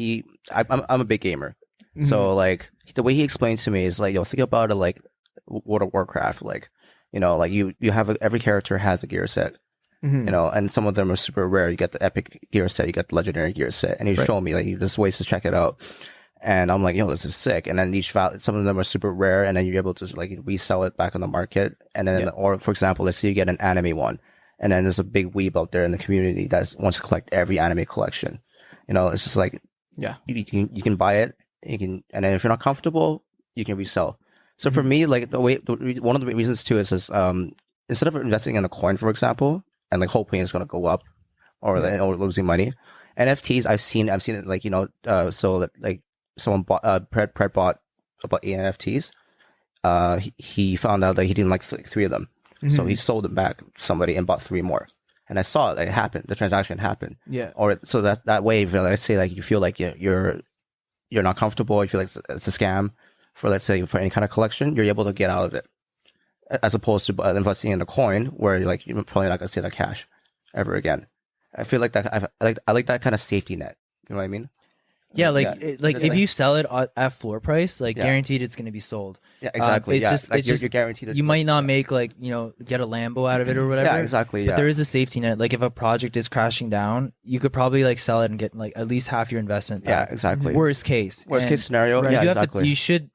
I'm a big gamer, so like the way he explained to me is like, think about it like World of Warcraft, like like you have every character has a gear set. And some of them are super rare. You get the epic gear set, you get the legendary gear set, and he's showing me like there's ways to check it out. And I'm like, this is sick. And then some of them are super rare, and then you're able to like resell it back on the market. And then, or for example, let's say you get an anime one, and then there's a big weeb out there in the community that wants to collect every anime collection. It's just like, you can buy it, and then if you're not comfortable, you can resell. So for me, like one of the reasons too is instead of investing in a coin, for example, and like hoping it's gonna go up, or losing money. NFTs, I've seen it like so that like someone bought Pred bought about 8 NFTs. He found out that he didn't like 3 of them, so he sold them back to somebody and bought 3 more. And I saw it, like, it happened. The transaction happened. Yeah. Or so that way, if let's say like you feel like you're not comfortable, you feel like it's a scam for for any kind of collection, you're able to get out of it. As opposed to investing in a coin where you're probably not gonna see that cash ever again. I feel like that. I like that kind of safety net. You know what I mean? Yeah, if you sell it at floor price, guaranteed it's going to be sold. Yeah, exactly. You're guaranteed. You might not make get a Lambo out of it or whatever. Yeah, exactly. But there is a safety net. Like if a project is crashing down, you could probably sell it and get at least half your investment back. Yeah, exactly. Worst case scenario. Right. Yeah, exactly. You should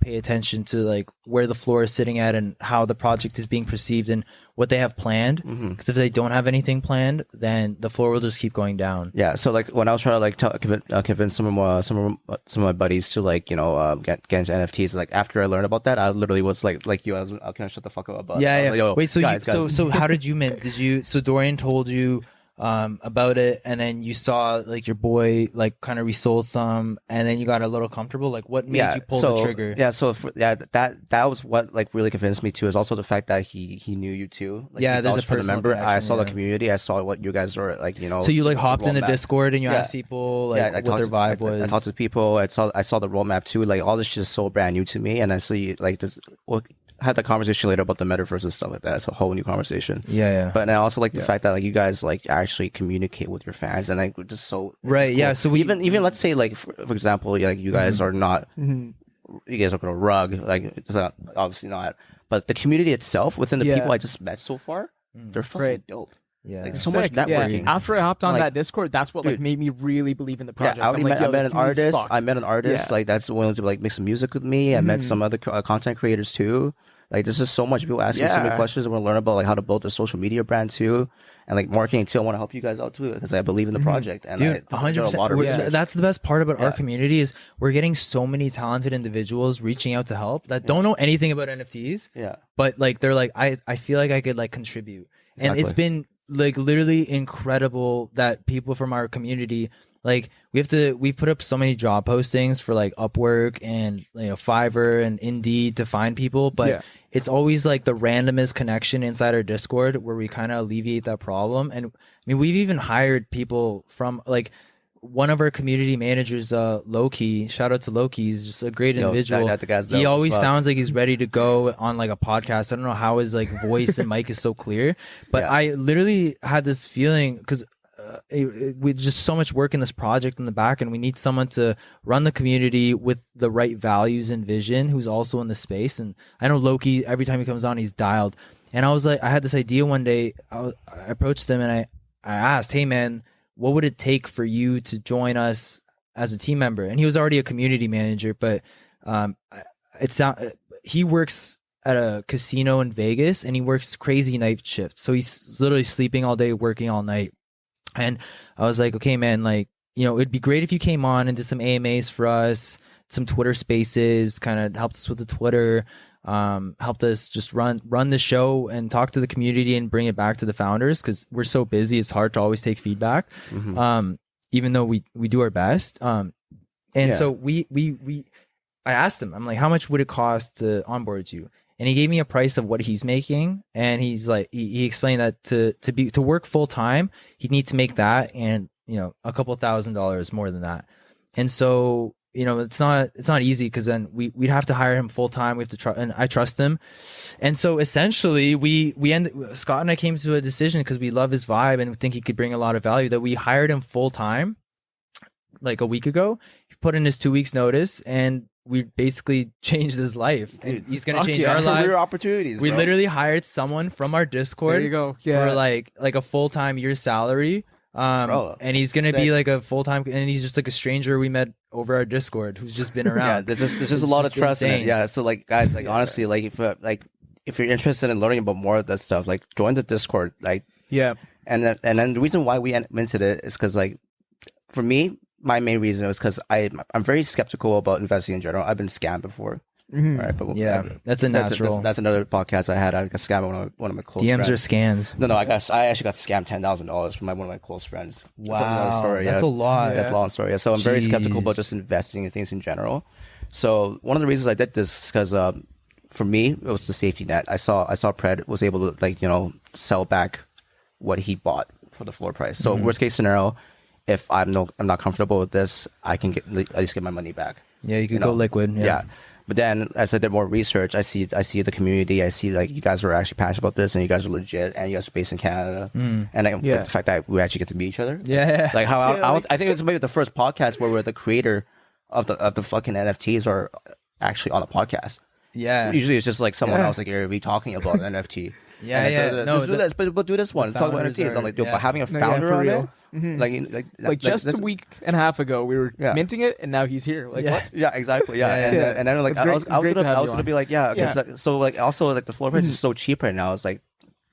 pay attention to where the floor is sitting at and how the project is being perceived and what they have planned. Because if they don't have anything planned, then the floor will just keep going down. Yeah. So when I was trying to convince some of my buddies to get into NFTs, after I learned about that, I literally was like you, I was kind of shut the fuck up about. Yeah. Like, yo, wait. So guys. So how did you mint? So Dorian told you about it, and then you saw your boy kind of resold some, and then you got a little comfortable. What made you pull the trigger? Yeah, so that was what really convinced me too, is also the fact that he knew you too. There's a personal member. I saw the community. I saw what you guys were So you hopped in the Discord and you asked people what their vibe was. I talked to people. I saw the roadmap too. All this shit is so brand new to me, and I see this. Had the conversation later about the metaverse and stuff like that. It's a whole new conversation. Yeah. But I also like the fact that you guys actually communicate with your fans, and we're just so right. Cool. Yeah. So we even let's say for example, you guys are not, you guys are gonna rug it's not, obviously not, but the community itself within the people I just met so far, they're fucking dope. Yeah, so much networking. Yeah. After I hopped on that Discord, that's what made me really believe in the project. Yeah, I met an artist. That's willing to make some music with me. I met some other content creators too. There's just so much people asking so many questions. I want to learn about how to build a social media brand too, and marketing too. I want to help you guys out too because I believe in the project. And dude, 100%. That's the best part about our community is we're getting so many talented individuals reaching out to help that don't know anything about NFTs. Yeah, but they're I feel like I could contribute, and it's been literally incredible that people from our community we put up so many job postings for Upwork and Fiverr and Indeed to find people, but it's always the randomest connection inside our Discord where we kind of alleviate that problem. And I mean, we've even hired people from one of our community managers, Loki, shout out to Loki, he's just a great individual. the guy's dope He as always fuck. sounds like he's ready to go on like a podcast. I don't know how his like voice and mic is so clear, but Yeah. I literally had this feeling because with just so much work in this project in the back, and we need someone to run the community with the right values and vision who's also in the space. And I know Loki, every time he comes on, he's dialed. And I was like, I had this idea one day. I approached him and I asked, hey man, what would it take for you to join us as a team member? And he was already a community manager, but he works at a casino in Vegas and he works crazy night shifts. So he's literally sleeping all day, working all night. And I was like, okay, man, like, you know, it'd be great if you came on and did some AMAs for us, some Twitter spaces, kind of helped us with the Twitter, helped us just run the show and talk to the community and bring it back to the founders, because we're so busy. It's hard to always take feedback, even though we do our best. So I asked him, I'm like, how much would it cost to onboard you? And he gave me a price of what he's making. And he's like, he explained that to work full time, he'd need to make that and, you know, a couple $1,000s more than that. And so, you know, it's not easy, because then we'd have to hire him full time. We have to try, and I trust him. And so essentially Scott and I came to a decision, because we love his vibe and we think he could bring a lot of value, that we hired him full time like a week ago. He put in his 2 weeks notice, and we basically changed his life. Dude, he's going to change our lives. Career opportunities, We bro. literally hired someone from our Discord There you go. Yeah. for like a full-time year's salary. Bro, and he's going to sick. be like a full-time, and he's just like a stranger we met over our Discord who's just been around. Yeah, there's just It's a lot of just trust in it. insane. Yeah, so like guys, like honestly, like if you're interested in learning about more of that stuff, like join the Discord. Like, Yeah. and then the reason why we minted it is because, like, for me, my main reason was because I'm very skeptical about investing in general. I've been scammed before. All right, but Yeah, that's a natural. That's another podcast I had. I got scammed one of my close DMs friends. are scans. No, I actually got scammed $10,000 from one of my close friends. Wow, That's another story. that's yeah. a lot. That's a long story. Yeah. So I'm very skeptical about Jeez. just investing in things in general. So one of the reasons I did this is because for me it was the safety net. I saw Pred was able to, like, you know, sell back what he bought for the floor price. So worst case scenario, if I'm not comfortable with this, I can at least get my money back. Yeah, you could know? go liquid. Yeah. But then as I did more research, I see the community. I see, like, you guys are actually passionate about this, and you guys are legit, and you guys are based in Canada. And like, the fact that we actually get to meet each other. Yeah. Like how I think it's maybe the first podcast where we're the creator of the fucking NFTs are actually on a podcast. Yeah. Usually it's just like someone else, like Gary Vee, talking about an NFT. Yeah, And yeah. it's, No, let's do this, but we'll do this one. Talk about founders NFTs. I'm are- like, dude, yeah. but having a No, yeah, founder for on real. it, Like just that's- a week and a half ago, we were Yeah. minting it, and now he's here. Like, Yeah. what? Yeah, exactly. Yeah, Yeah, and, yeah. and then like It's I great- was it's great to have gonna you be on. like, yeah, Yeah. so like also like the floor price is so cheap right now. It's like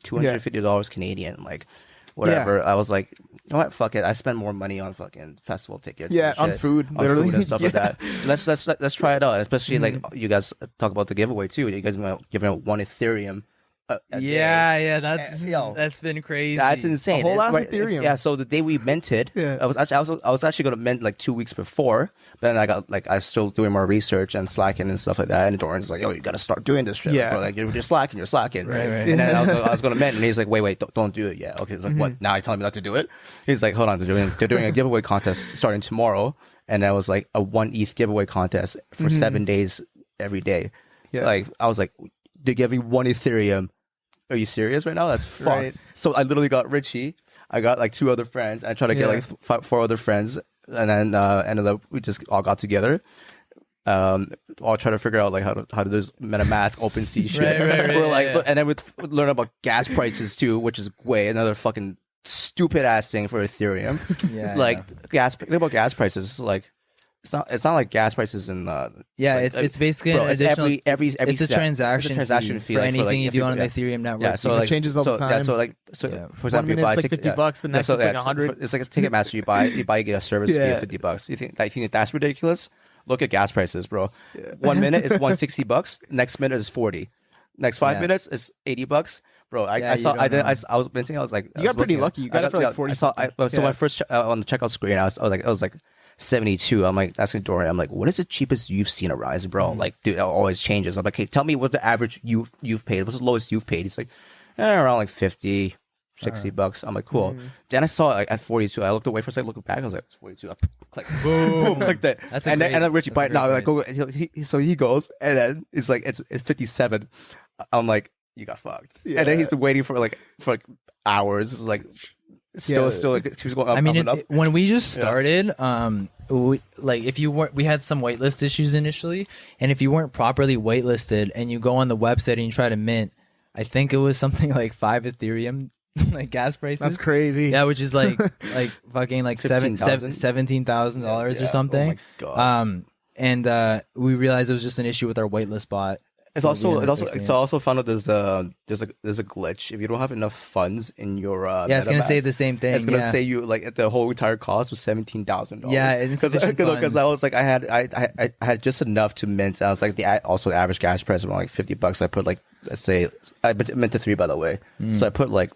$250 Canadian, like whatever. I was like, you know what, fuck it. I spend more money on fucking festival tickets. Yeah, and on shit, food, on literally. food and stuff like Yeah. that. Let's try it out. Especially like you guys talk about the giveaway too. You guys giving out 1 Ethereum. A day. Yeah, that's Yo. that's been crazy. That's insane. A whole ass Right, Ethereum. Yeah, so the day we minted, Yeah. I was actually going to mint like 2 weeks before, but then I was still doing more research and slacking and stuff like that. And Doran's like, "Yo, you got to start doing this shit, Yeah. bro. Like you're slacking. Right. And then I was going to mint, and he's like, "Wait, don't do it yet." Okay, it's like, what? Now you're telling me not to do it? He's like, "Hold on, they're doing a giveaway contest starting tomorrow," and that was like a 1 ETH giveaway contest for 7 days every day. Yeah. Like I was like, they're giving 1 Ethereum. Are you serious right now? That's fucked. Right. So I literally got Richie. I got like 2 other friends. I tried to get like 4 other friends, and then ended up we just all got together. All try to figure out like how to do this MetaMask OpenSea shit. Right, We're like, yeah. and then we learn about gas prices too, which is way another fucking stupid ass thing for Ethereum. Yeah, like gas. Think about gas prices. Like it's not like gas prices in Yeah, like, it's basically bro, an it's additional. every it's a step. transaction, It's a transaction fee for like, anything you do on the yeah. Ethereum network. Yeah, so It like changes all the Yeah, time. so Yeah. for example, you minute's buy like ticket- $50, the next is like 100. It's like a Ticketmaster. You get a service fee of $50. You think that's ridiculous? Look at gas prices, bro. 1 minute is $160. Next minute is 40. Next 5 Yeah. minutes is $80. Bro, Yeah, I you saw. don't know. I was minting. I was like, You got pretty lucky. You got it for like 40 So something. my first on the checkout screen, I was like 72. I'm like asking Dorian, I'm like, what is the cheapest you've seen a rise, bro? Like, dude, it always changes. I'm like, hey, tell me what the average you've paid. What's the lowest you've paid? He's like, around like 50. $60. I'm like, cool. Then I saw it like at 42. I looked away for a second, looked back. I was like, it's 42. I click, boom, clicked it. And then Richie buy it now. Like, go. So he goes, and then it's like it's 57. I'm like, you got fucked. Yeah. And then he's been waiting for like hours. It's like still like it keeps going up. I mean, up and up. When we just started, if you weren't, we had some whitelist issues initially, and if you weren't properly whitelisted and you go on the website and you try to mint, I think it was something like 5 Ethereum like gas prices. That's crazy. Yeah, which is like fucking like $17,000 or something. Oh my God. And we realized it was just an issue with our whitelist bot. It's also found out there's a glitch. If you don't have enough funds in your it's gonna say the same thing. It's gonna say you like the whole entire cost was $17,000. Yeah, because I was like I had just enough to mint. I was like the average gas price was around like $50. I put like, let's say I minted 3, by the way. So I put like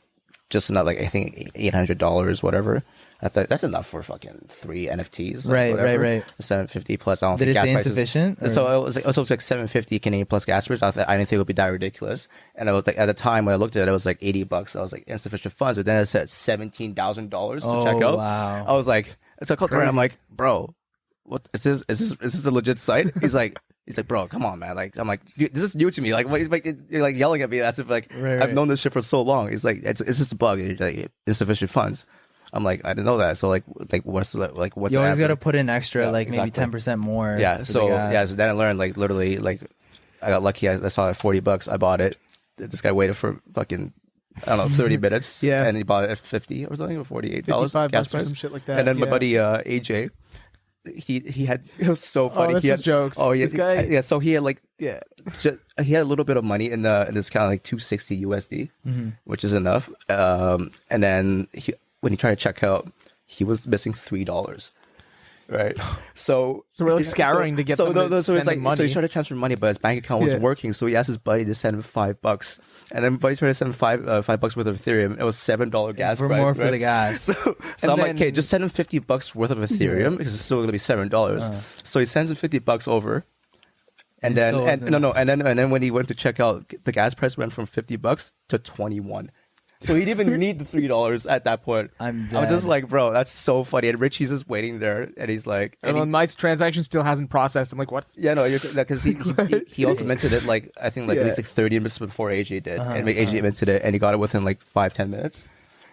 just enough, like I think $800, whatever. I thought that's enough for fucking 3 NFTs. Like, right. 750 plus. I don't Did think it gas say prices. insufficient? So it was like 750 Canadian plus gas price. I didn't think it would be that ridiculous. And I was like, at the time when I looked at it was like $80. I was like, insufficient funds. But then it said $17,000 to check out. Wow. I was like, it's a called. I'm like, bro, what is this? Is this a legit site? He's like, bro, come on, man. Like, I'm like, dude, this is new to me. Like, you're like yelling at me as if like I've known this shit for so long. He's like, it's just a bug. It's like insufficient funds. I'm like, I didn't know that. So what's you always got to put in extra, maybe 10% more. Yeah. So then I learned like literally like I got lucky. I saw it at $40. I bought it. This guy waited for fucking, I don't know, 30 minutes. Yeah. And he bought it at 50 or something, or $48. $55 or some shit like that. And then my buddy AJ, he had, it was so funny. He had jokes. Oh, this guy. Yeah. So he had like, Yeah. he had a little bit of money in this kind of like 260 USD, which is enough. And then when he tried to check out, he was missing $3. Right. So we're like scouring to get so someone to send him money. So he tried to transfer money, but his bank account wasn't working. So he asked his buddy to send him $5. And then buddy tried to send him $5 worth of Ethereum. It was $7 gas for price. More right? for the gas. So I'm like, okay, just send him $50 worth of Ethereum because it's still going to be $7. So he sends him $50 over. And then when he went to check out, the gas price went from $50 to $21. So he didn't even need the $3 at that point. I'm just like, bro, that's so funny. And Richie's just waiting there, and he's like, my transaction still hasn't processed. I'm like, what? Yeah, no, because he also minted it like I think like at least like 30 minutes before AJ did, and AJ minted it, and he got it within like 5-10 minutes.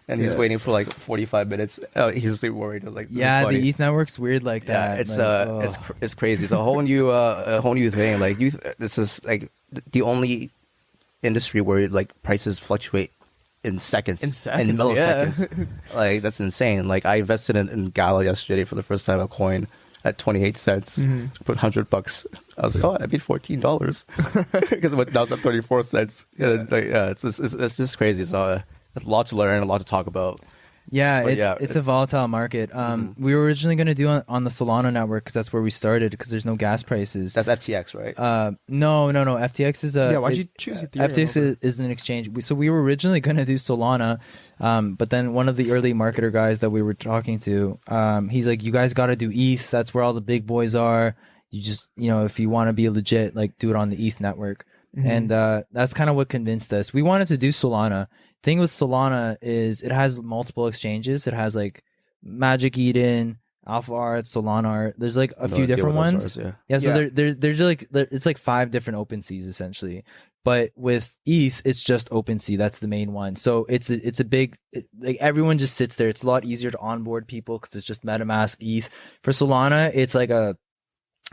And he's waiting for like 45 minutes. He's just like worried. Like, this is funny. The ETH network's weird like that. Yeah, it's crazy. It's a whole new thing. Like this is like the only industry where like prices fluctuate in seconds, in milliseconds. Like that's insane. Like I invested in Gala yesterday for the first time, a coin at 28 cents. Put $100. I was like, oh, I made $14 because now it's at 34 cents. It's just crazy. So there's a lot to learn, a lot to talk about. Yeah, it's a volatile market. We were originally going to do on the Solana network because that's where we started because there's no gas prices. That's FTX, right? No. FTX is a... Yeah, why'd you choose Ethereum? FTX is an exchange. So we were originally going to do Solana, but then one of the early marketer guys that we were talking to, he's like, you guys got to do ETH. That's where all the big boys are. You just, if you want to be legit, like do it on the ETH network. And that's kind of what convinced us. We wanted to do Solana. Thing with Solana is it has multiple exchanges. It has like Magic Eden, Alpha Art, Solana Art. There's like a few different ones. So there's like it's like 5 different OpenSeas essentially. But with ETH, it's just OpenSea. That's the main one. So it's a big like everyone just sits there. It's a lot easier to onboard people because it's just MetaMask, ETH. For Solana, it's like a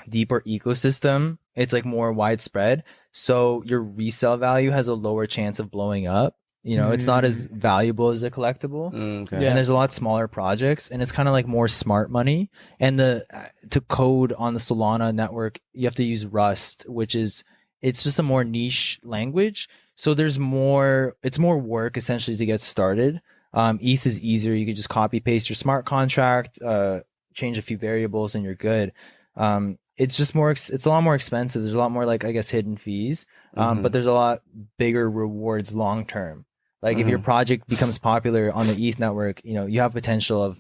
deeper ecosystem. It's like more widespread. So your resale value has a lower chance of blowing up. It's not as valuable as a collectible. And there's a lot smaller projects, and it's kind of like more smart money. And to code on the Solana network, you have to use Rust, it's just a more niche language. So it's more work essentially to get started. ETH is easier. You can just copy paste your smart contract, change a few variables, and you're good. It's just it's a lot more expensive. There's a lot more like, I guess, hidden fees, but there's a lot bigger rewards long term. Like if your project becomes popular on the ETH network, you have potential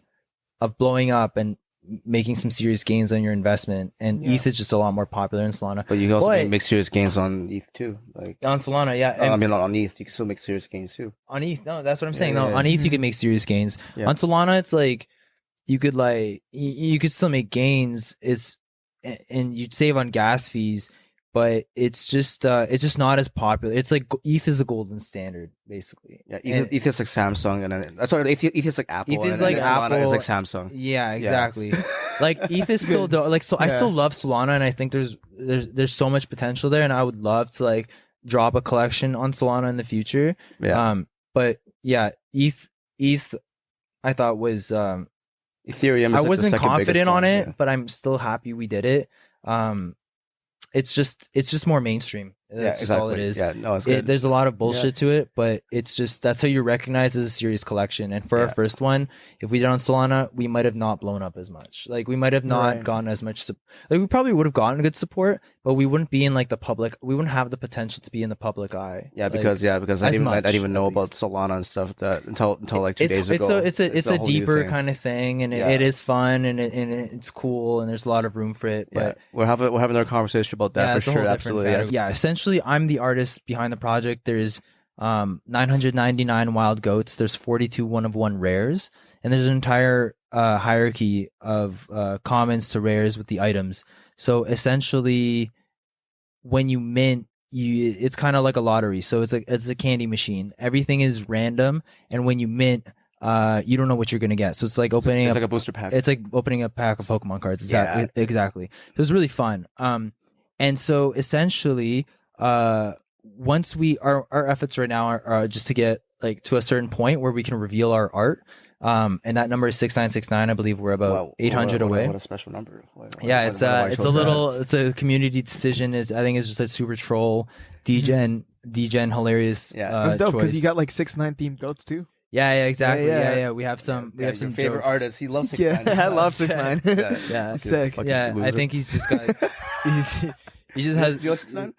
of blowing up and making some serious gains on your investment. And ETH is just a lot more popular in Solana. But you can also make serious gains on ETH too. Like on Solana, yeah. I mean, on ETH, you can still make serious gains too. On ETH, no, that's what I'm saying. No, on ETH you can make serious gains. On Solana, it's like you could you could still make gains. And you'd save on gas fees, but it's just not as popular. It's like ETH is a golden standard, basically. Yeah, ETH is like Samsung, and then sorry, ETH is like Apple. ETH is like Apple. It's like Samsung. Yeah, exactly. Like ETH is still like so. I still love Solana, and I think there's so much potential there, and I would love to like drop a collection on Solana in the future. Yeah. But yeah, ETH, I thought was Ethereum. Is I like wasn't the second confident on it, yeah. but I'm still happy we did it. It's just more mainstream. That's just all it is. Yeah, no, it's good. There's a lot of bullshit to it, but it's just that's how you recognize as a serious collection. And for our first one, if we did on Solana, we might have not blown up as much. Like we might have not gotten as much. Like we probably would have gotten good support, but we wouldn't be in like the public. We wouldn't have the potential to be in the public eye. Yeah, because I didn't even know about Solana and stuff until like 2 days ago. It's a deeper kind of thing, and it is fun and it's cool, and there's a lot of room for it. But we're having another conversation about that for sure. Absolutely. Yeah, essentially, I'm the artist behind the project. There's 999 wild goats. There's 42 one-of-one rares, and there's an entire hierarchy of commons to rares with the items. So essentially, when you mint, it's kind of like a lottery. So it's a candy machine. Everything is random, and when you mint, you don't know what you're gonna get. So it's like opening. It's like a booster pack. It's like opening a pack of Pokemon cards. Exactly. So it's really fun. And so essentially, once our efforts right now are just to get like to a certain point where we can reveal our art. And that number is 6969. I believe we're about 800 away. What a special number. It's a community decision. I think it's just a super troll degen hilarious. Yeah, that's dope because you got like 6ix9ine themed goats too. Yeah, exactly. Yeah. We have some. We have some favorite jokes. artist. He loves 6ix9ine. I love 6ix9ine. Yeah, he's sick. Yeah, I think he's just got. He just has. Do you like 6ix9ine?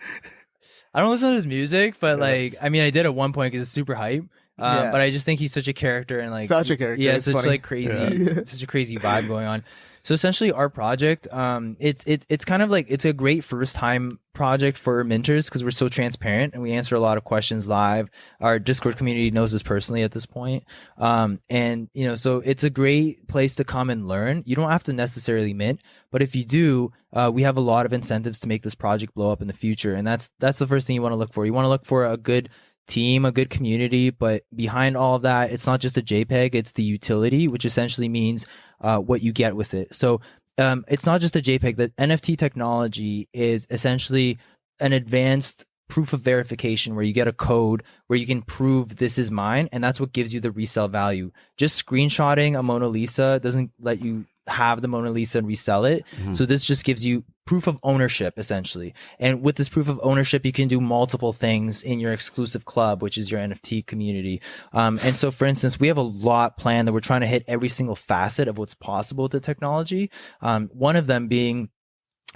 I don't listen to his music, but like, I mean, I did at one point because it's super hype. But I just think he's such a character and like such a character. Yeah, such like crazy, such a crazy vibe going on. So essentially, our project, it's kind of like it's a great first time project for minters because we're so transparent and we answer a lot of questions live. Our Discord community knows us personally at this point, and so it's a great place to come and learn. You don't have to necessarily mint, but if you do, we have a lot of incentives to make this project blow up in the future, and that's the first thing you want to look for. You want to look for a good team, a good community, but behind all of that, it's not just a JPEG, it's the utility, which essentially means what you get with it. So it's not just a JPEG. The NFT technology is essentially an advanced proof of verification where you get a code where you can prove this is mine, and that's what gives you the resale value. Just screenshotting a Mona Lisa doesn't let you have the Mona Lisa and resell it. So this just gives you proof of ownership essentially. And with this proof of ownership, you can do multiple things in your exclusive club, which is your NFT community. And so for instance, we have a lot planned that we're trying to hit every single facet of what's possible with the technology. One of them being,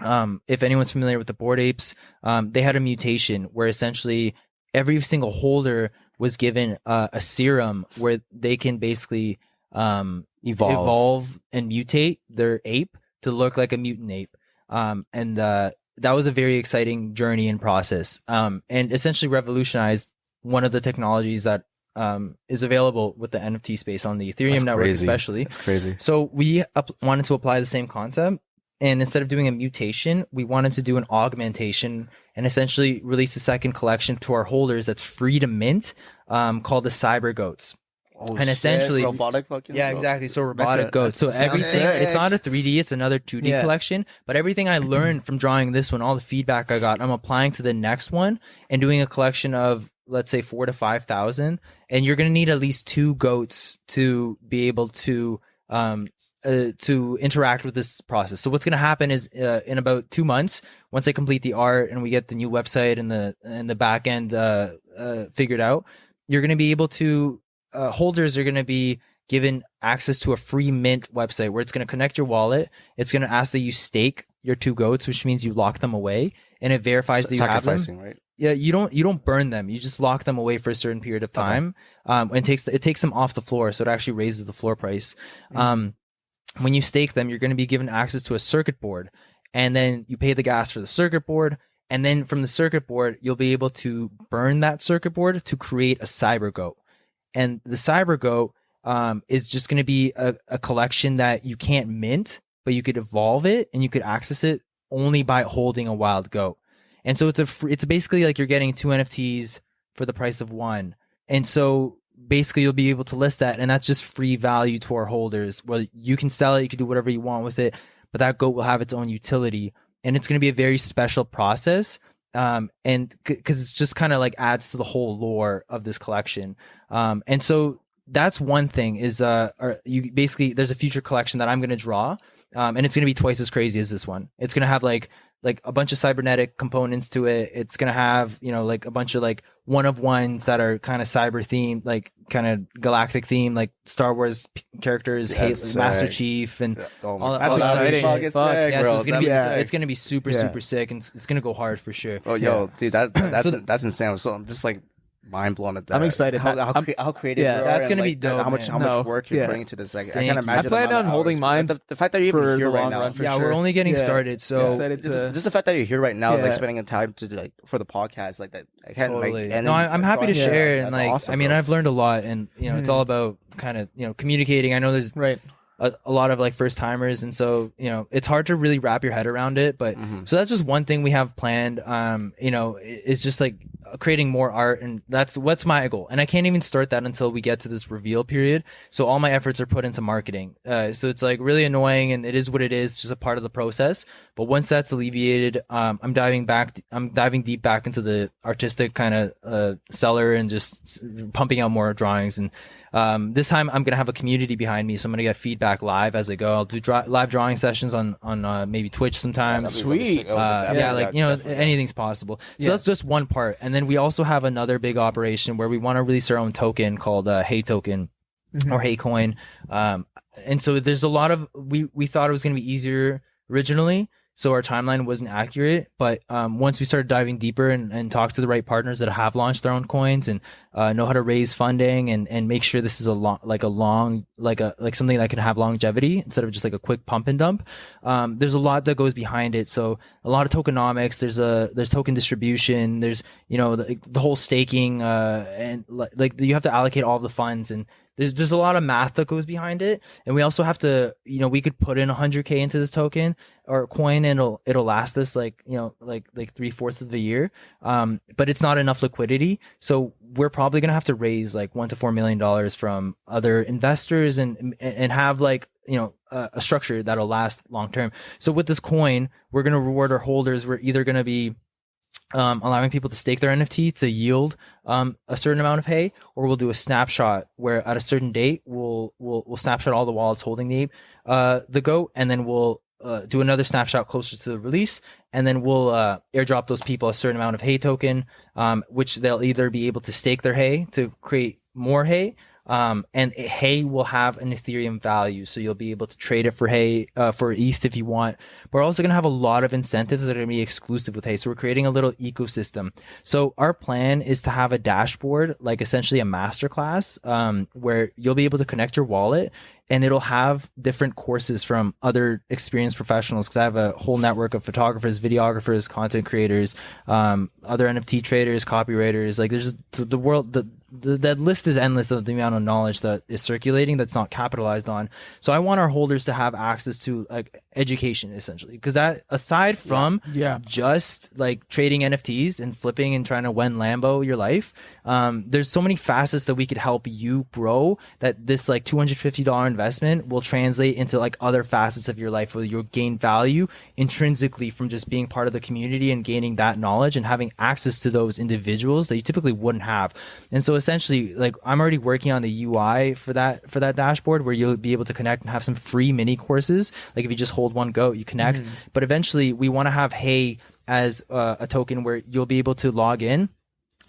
if anyone's familiar with the Bored Apes, they had a mutation where essentially every single holder was given a serum where they can basically evolve and mutate their ape to look like a mutant ape. And that was a very exciting journey and process, and essentially revolutionized one of the technologies that is available with the NFT space on the Ethereum network, especially. That's crazy. So we wanted to apply the same concept, and instead of doing a mutation, we wanted to do an augmentation and essentially release a second collection to our holders that's free to mint, called the Cyber Goats. And essentially robotic fucking exactly. So robotic goats. So everything, it's not a 3D, it's another 2D collection. But everything I learned from drawing this one, all the feedback I got, I'm applying to the next one and doing a collection of, let's say, 4,000 to 5,000. And you're gonna need at least 2 goats to be able to interact with this process. So what's gonna happen is in about 2 months, once I complete the art and we get the new website and the back end figured out, you're gonna be able to holders are going to be given access to a free mint website where it's going to connect your wallet. It's going to ask that you stake your 2 goats, which means you lock them away, and it verifies that you have them. Right? Yeah, you don't burn them. You just lock them away for a certain period of time. And it takes them off the floor, so it actually raises the floor price. when you stake them, you're going to be given access to a circuit board, and then you pay the gas for the circuit board. And then from the circuit board, you'll be able to burn that circuit board to create a cyber goat. And the cyber goat is just going to be a collection that you can't mint, but you could evolve it and you could access it only by holding a wild goat. And so it's basically like you're getting 2 NFTs for the price of 1. And so basically you'll be able to list that, and that's just free value to our holders. Well, you can sell it, you can do whatever you want with it, but that goat will have its own utility. And it's going to be a very special process. And because it's just kind of like adds to the whole lore of this collection. And so that's one thing is, you basically, there's a future collection that I'm going to draw. And it's going to be twice as crazy as this one. It's going to have like a bunch of cybernetic components to it. It's going to have, like a bunch of like one of ones that are kind of cyber themed, like kind of galactic themed, like Star Wars characters, Master Chief, and all that's exciting. Yeah, so it's going to be super sick, and it's going to go hard for sure. Oh, yo, dude, that's insane. So I'm just like mind blown at that. I'm excited. How creative. Yeah, that's gonna like, be dope. How much work you're putting into this? Like, I can't imagine. I plan on holding mine. The fact that you're even here right now. Yeah, we're only getting started. So just the fact that you're here right now, like spending time to like for the podcast, like that. I can't. Totally. Like, and no, I'm happy to share, and like awesome, I mean, bro. I've learned a lot, and it's all about kind of communicating. I know there's a lot of like first timers, and so it's hard to really wrap your head around it, but so that's just one thing we have planned. It's just like creating more art, and that's what's my goal, and I can't even start that until we get to this reveal period, so all my efforts are put into marketing. So it's like really annoying, and it is what it is, just a part of the process. But once that's alleviated, I'm diving deep back into the artistic kind of cellar, and just pumping out more drawings. And this time I'm going to have a community behind me, so I'm going to get feedback live as I go. I'll do live drawing sessions on maybe Twitch sometimes. Sweet. Anything's possible. So that's just one part. And then we also have another big operation where we want to release our own token called Hey Token or Hey Coin. And so there's a lot of, we thought it was going to be easier originally, so our timeline wasn't accurate, but once we started diving deeper and talk to the right partners that have launched their own coins and know how to raise funding and make sure this is something that can have longevity instead of just like a quick pump and dump. There's a lot that goes behind it. So a lot of tokenomics. There's token distribution. There's the whole staking and like you have to allocate all the funds, and there's a lot of math that goes behind it. And we also have to, we could put in 100K into this token or coin, and it'll last us like 3/4 of the year. But it's not enough liquidity. So we're probably going to have to raise like $1 to $4 million from other investors and have like, a structure that'll last long term. So with this coin, we're going to reward our holders. We're either going to be allowing people to stake their NFT to yield a certain amount of hay, or we'll do a snapshot where at a certain date we'll snapshot all the wallets holding the goat, and then we'll do another snapshot closer to the release, and then we'll airdrop those people a certain amount of hay token, which they'll either be able to stake their hay to create more hay, and hay will have an Ethereum value, so you'll be able to trade it for hay, for ETH if you want. But we're also going to have a lot of incentives that are going to be exclusive with hay, so we're creating a little ecosystem. So our plan is to have a dashboard, like essentially a masterclass, where you'll be able to connect your wallet, and it'll have different courses from other experienced professionals, because I have a whole network of photographers, videographers, content creators, other NFT traders, copywriters. Like there's the world, the list is endless of the amount of knowledge that is circulating that's not capitalized on. So I want our holders to have access to like education, essentially, because that, aside from just like trading NFTs and flipping and trying to win Lambo your life, there's so many facets that we could help you grow, that this like $250 investment will translate into like other facets of your life where you'll gain value intrinsically from just being part of the community and gaining that knowledge and having access to those individuals that you typically wouldn't have. And so essentially, like, I'm already working on the UI for that dashboard, where you'll be able to connect and have some free mini courses. Like if you just hold one goat, you connect. But eventually we want to have Hey as a token where you'll be able to log in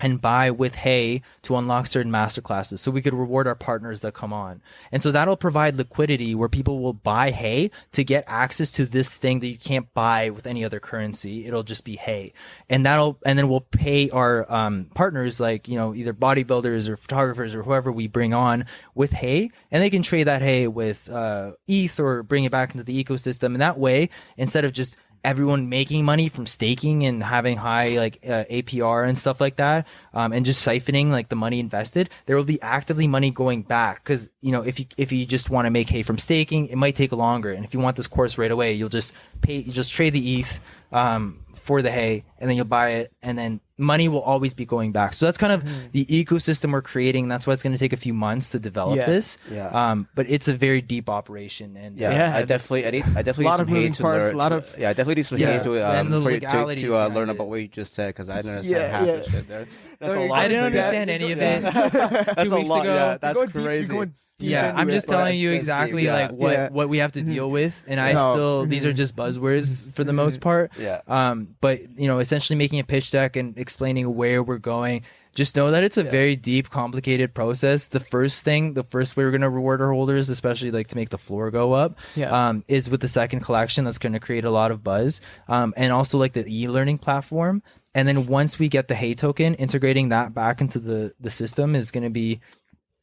and buy with hay to unlock certain master classes, so we could reward our partners that come on. And so that'll provide liquidity where people will buy hay to get access to this thing that you can't buy with any other currency. It'll just be hay. And then we'll pay our partners, like, you know, either bodybuilders or photographers or whoever we bring on with hay, and they can trade that hay with ETH or bring it back into the ecosystem. And that way, instead of just everyone making money from staking and having high like APR and stuff like that, and just siphoning like the money invested, there will be actively money going back. Because, you know, if you just want to make hay from staking, it might take longer. And if you want this course right away, you just trade the ETH for the hay, and then you'll buy it, and then money will always be going back. So that's kind of the ecosystem we're creating. That's why it's going to take a few months to develop this. But it's a very deep operation, and I definitely need some hay to learn. I definitely need some hay to learn about what you just said, because I didn't understand half the shit there. That's a lot. I didn't understand any of it. That's 2 weeks ago. Yeah, that's crazy. I'm just telling you exactly what we have to deal with, and these are just buzzwords for the most part. But, you know, essentially making a pitch deck and explaining where we're going. Just know that it's a very deep, complicated process. The first way we're going to reward our holders, especially like to make the floor go up, is with the second collection. That's going to create a lot of buzz, and also like the e-learning platform. And then once we get the hay token, integrating that back into the system is going to be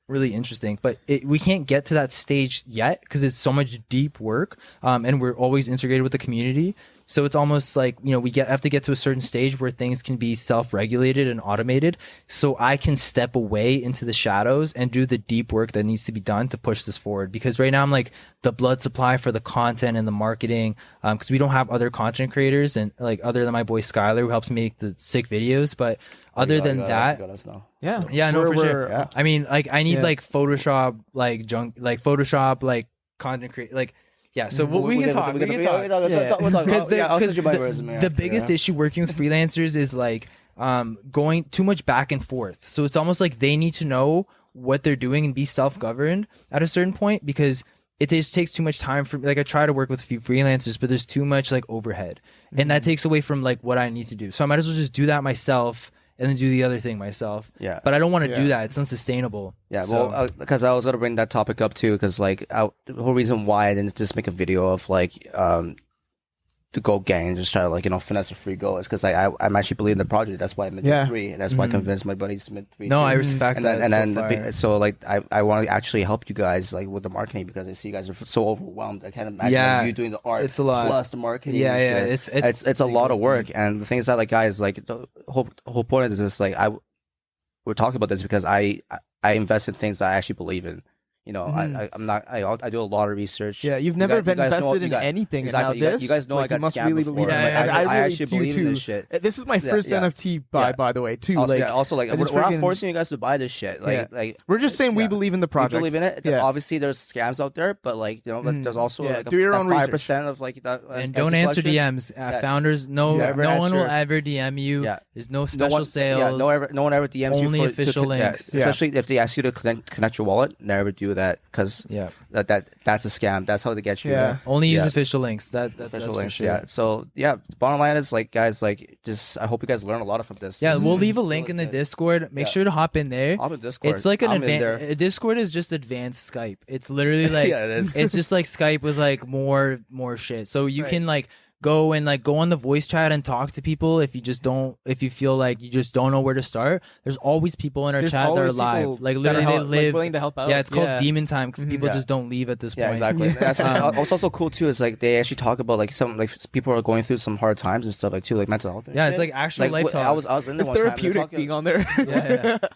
really interesting. But we can't get to that stage yet because it's so much deep work, and we're always integrated with the community. So it's almost like, you know, we have to get to a certain stage where things can be self-regulated and automated, so I can step away into the shadows and do the deep work that needs to be done to push this forward. Because right now I'm like the blood supply for the content and the marketing, because we don't have other content creators, and like other than my boy Skylar, who helps make the sick videos. But other than that, for sure. Yeah. I mean, like I need like Photoshop, like junk, like Photoshop, like content create, like. Yeah, so we can talk. I'll send you my resume. The biggest issue working with freelancers is like going too much back and forth. So it's almost like they need to know what they're doing and be self-governed at a certain point, because it just takes too much time for, like, I try to work with a few freelancers, but there's too much like overhead, and that takes away from like what I need to do. So I might as well just do that myself and then do the other thing myself. Yeah. But I don't want to do that. It's unsustainable. Yeah. So. Well, because I was going to bring that topic up too, because like the whole reason why I didn't just make a video of like the Go gang and just try to, like, you know, finesse a free go is because I'm actually believing the project. That's why I made 3, and that's why I convinced my buddies to make 3. No, I respect that. And then so like I want to actually help you guys like with the marketing, because I see you guys are so overwhelmed. I can't imagine like, you doing the art. It's a lot plus the marketing. Yeah. It's a lot of work. And the thing is that, like, guys, like the whole point of this is like we're talking about this because I invest in things I actually believe in. You know, I do a lot of research. Yeah, you've never been invested in anything. Exactly. And now this, you guys know like, I got scammed really before. I actually believe in this shit. This is my first NFT buy, by the way, too. Also, like, we're not forcing you guys to buy this shit. Like we're just saying we believe in the project. We believe in it. Yeah. Obviously, there's scams out there, but like, you know, there's also like do your own 5% of like that. And don't answer DMs. Founders, no one will ever DM you. There's no special sales. No one ever DMs you. Only official links. Especially if they ask you to connect your wallet. Never do that, because that's a scam. That's how they get you. Yeah. Only use official links. That's official links. Sure. Yeah. So bottom line is, like, guys, like, just I hope you guys learn a lot from this. Yeah, we'll leave a link in the Discord. Make sure to hop in there. Hop in Discord. It's like Discord is just advanced Skype. It's literally like it is. It's just like Skype with like more shit. So you can like go on the voice chat and talk to people if you feel like you just don't know where to start. There's always people in our chat that are live. Like, literally they live, like, willing to help out. Yeah, it's called Demon Time, because people just don't leave at this point. Yeah, exactly. What's also cool too is like they actually talk about like some like people are going through some hard times and stuff, like, too, like mental health. Yeah, it's like actual life talks. I was in there one therapeutic being on there.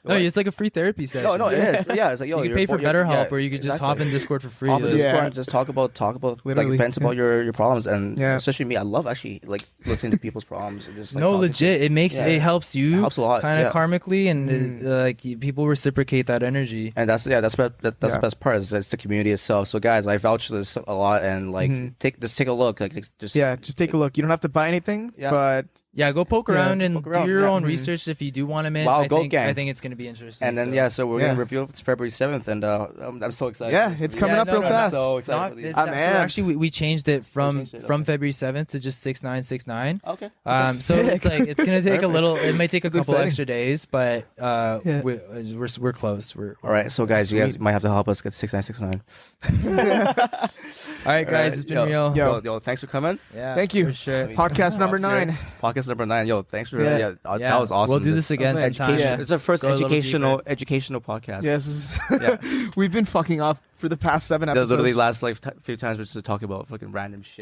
No, it's like a free therapy session. No, it is. Yeah, it's like, yo, you can pay for BetterHelp, or you could just hop in Discord for free. Hop in Discord and just talk about like vent about your problems, and especially me, I love actually like listening to people's problems and just like, legit. It helps you. It helps a lot, kind of karmically, and like people reciprocate that energy. And that's the best part is it's the community itself. So guys, I vouch for this a lot, and like take a look. Like just take a look. You don't have to buy anything, but Yeah, go poke around and poke around, do your yeah. own research if you do want to mint. Wow, I go think, gang. I think it's going to be interesting. And then so we're gonna reveal it's February 7th, and I'm so excited. Yeah, it's coming up real fast. I'm so excited Not, for these. I'm so amped. actually, we changed it from changed it, from okay. February 7th to just 6969. Okay. So it's like it's gonna take a little. It might take a That's couple exciting. extra days, but we're close. All right, so guys, you guys might have to help us get 6969. All right, guys, it's been real. Yo, thanks for coming. Yeah, Thank you. for sure. Podcast number 9. Podcast number 9. Yo, thanks for Yeah. that was awesome. We'll do this again sometime. Education. It's our first Go a little educational podcast. Yes, we've been fucking off for the past 7 There's episodes. literally last like few times we're just talking about fucking random shit.